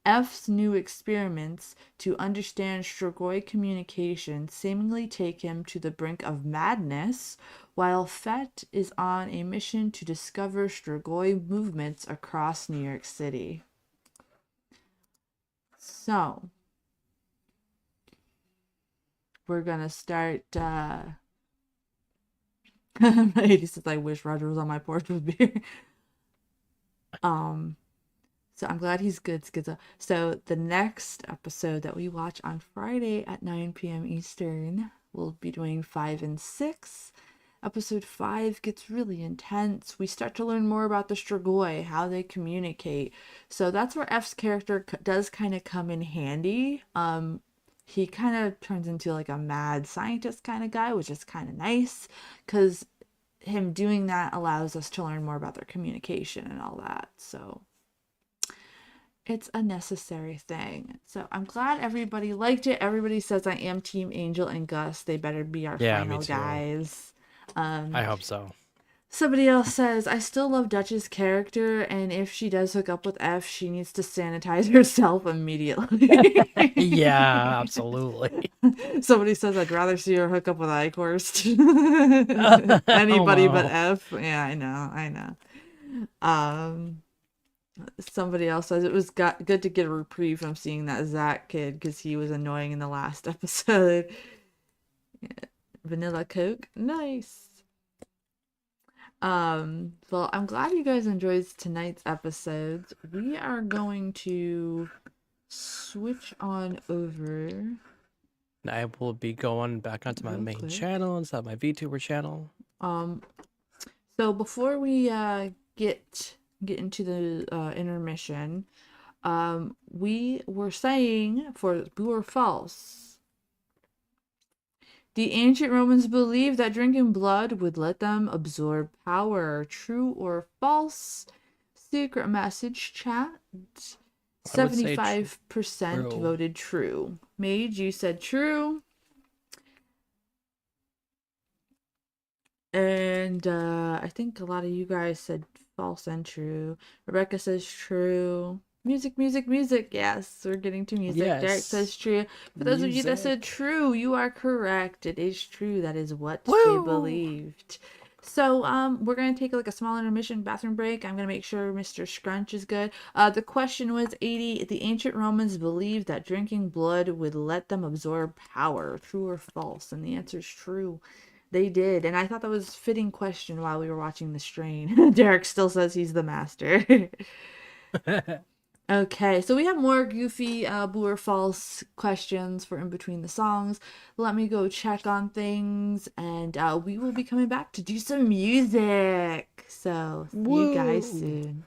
F's new experiments to understand Strigoi communication seemingly take him to the brink of madness, while Fett is on a mission to discover Strigoi movements across New York City. So, we're gonna start He says I wish Roger was on my porch with beer. So I'm glad he's good, Schizo. So the next episode that we watch on Friday at 9 p.m. Eastern, we'll be doing 5 and 6. Episode 5 gets really intense. We start to learn more about the Strigoi, how they communicate. So that's where F's character does kind of come in handy. He kind of turns into like a mad scientist kind of guy, which is kind of nice because him doing that allows us to learn more about their communication and all that. So it's a necessary thing. So I'm glad everybody liked it. Everybody says I am Team Angel and Gus. They better be our Yeah, me final too. guys. I hope so. Somebody else says, I still love Dutch's character, and if she does hook up with F, she needs to sanitize herself immediately. Yeah, absolutely. Somebody says, I'd rather see her hook up with Eichhorst. Oh, Anybody but wow. F. Yeah, I know. Somebody else says, it was good to get a reprieve from seeing that Zach kid, because he was annoying in the last episode. Yeah. Vanilla Coke. Nice. Well, I'm glad you guys enjoyed tonight's episodes. We are going to switch on over. I will be going back onto my Real main quick. channel instead of my VTuber channel. So before we get into the intermission, we were saying for true or false. The ancient Romans believed that drinking blood would let them absorb power. True or false? Secret message chat. I would say 75% true. voted true. Mage, you said true. And I think a lot of you guys said false and true. Rebecca says true. Music, music, music. Yes, we're getting to music. Yes. Derek says true. For those of you that said Music. true, you are correct. It is true. That is what they Woo! believed. So we're gonna take like a small intermission bathroom break. I'm gonna make sure Mr. Scrunch is good. The question was 80. The ancient Romans believed that drinking blood would let them absorb power. True or false? And the answer is true. They did, and I thought that was a fitting question while we were watching the strain. Derek still says he's the master. Okay, so we have more goofy blue or false questions for in between the songs. Let me go check on things, and we will be coming back to do some music. So see you guys Woo! soon.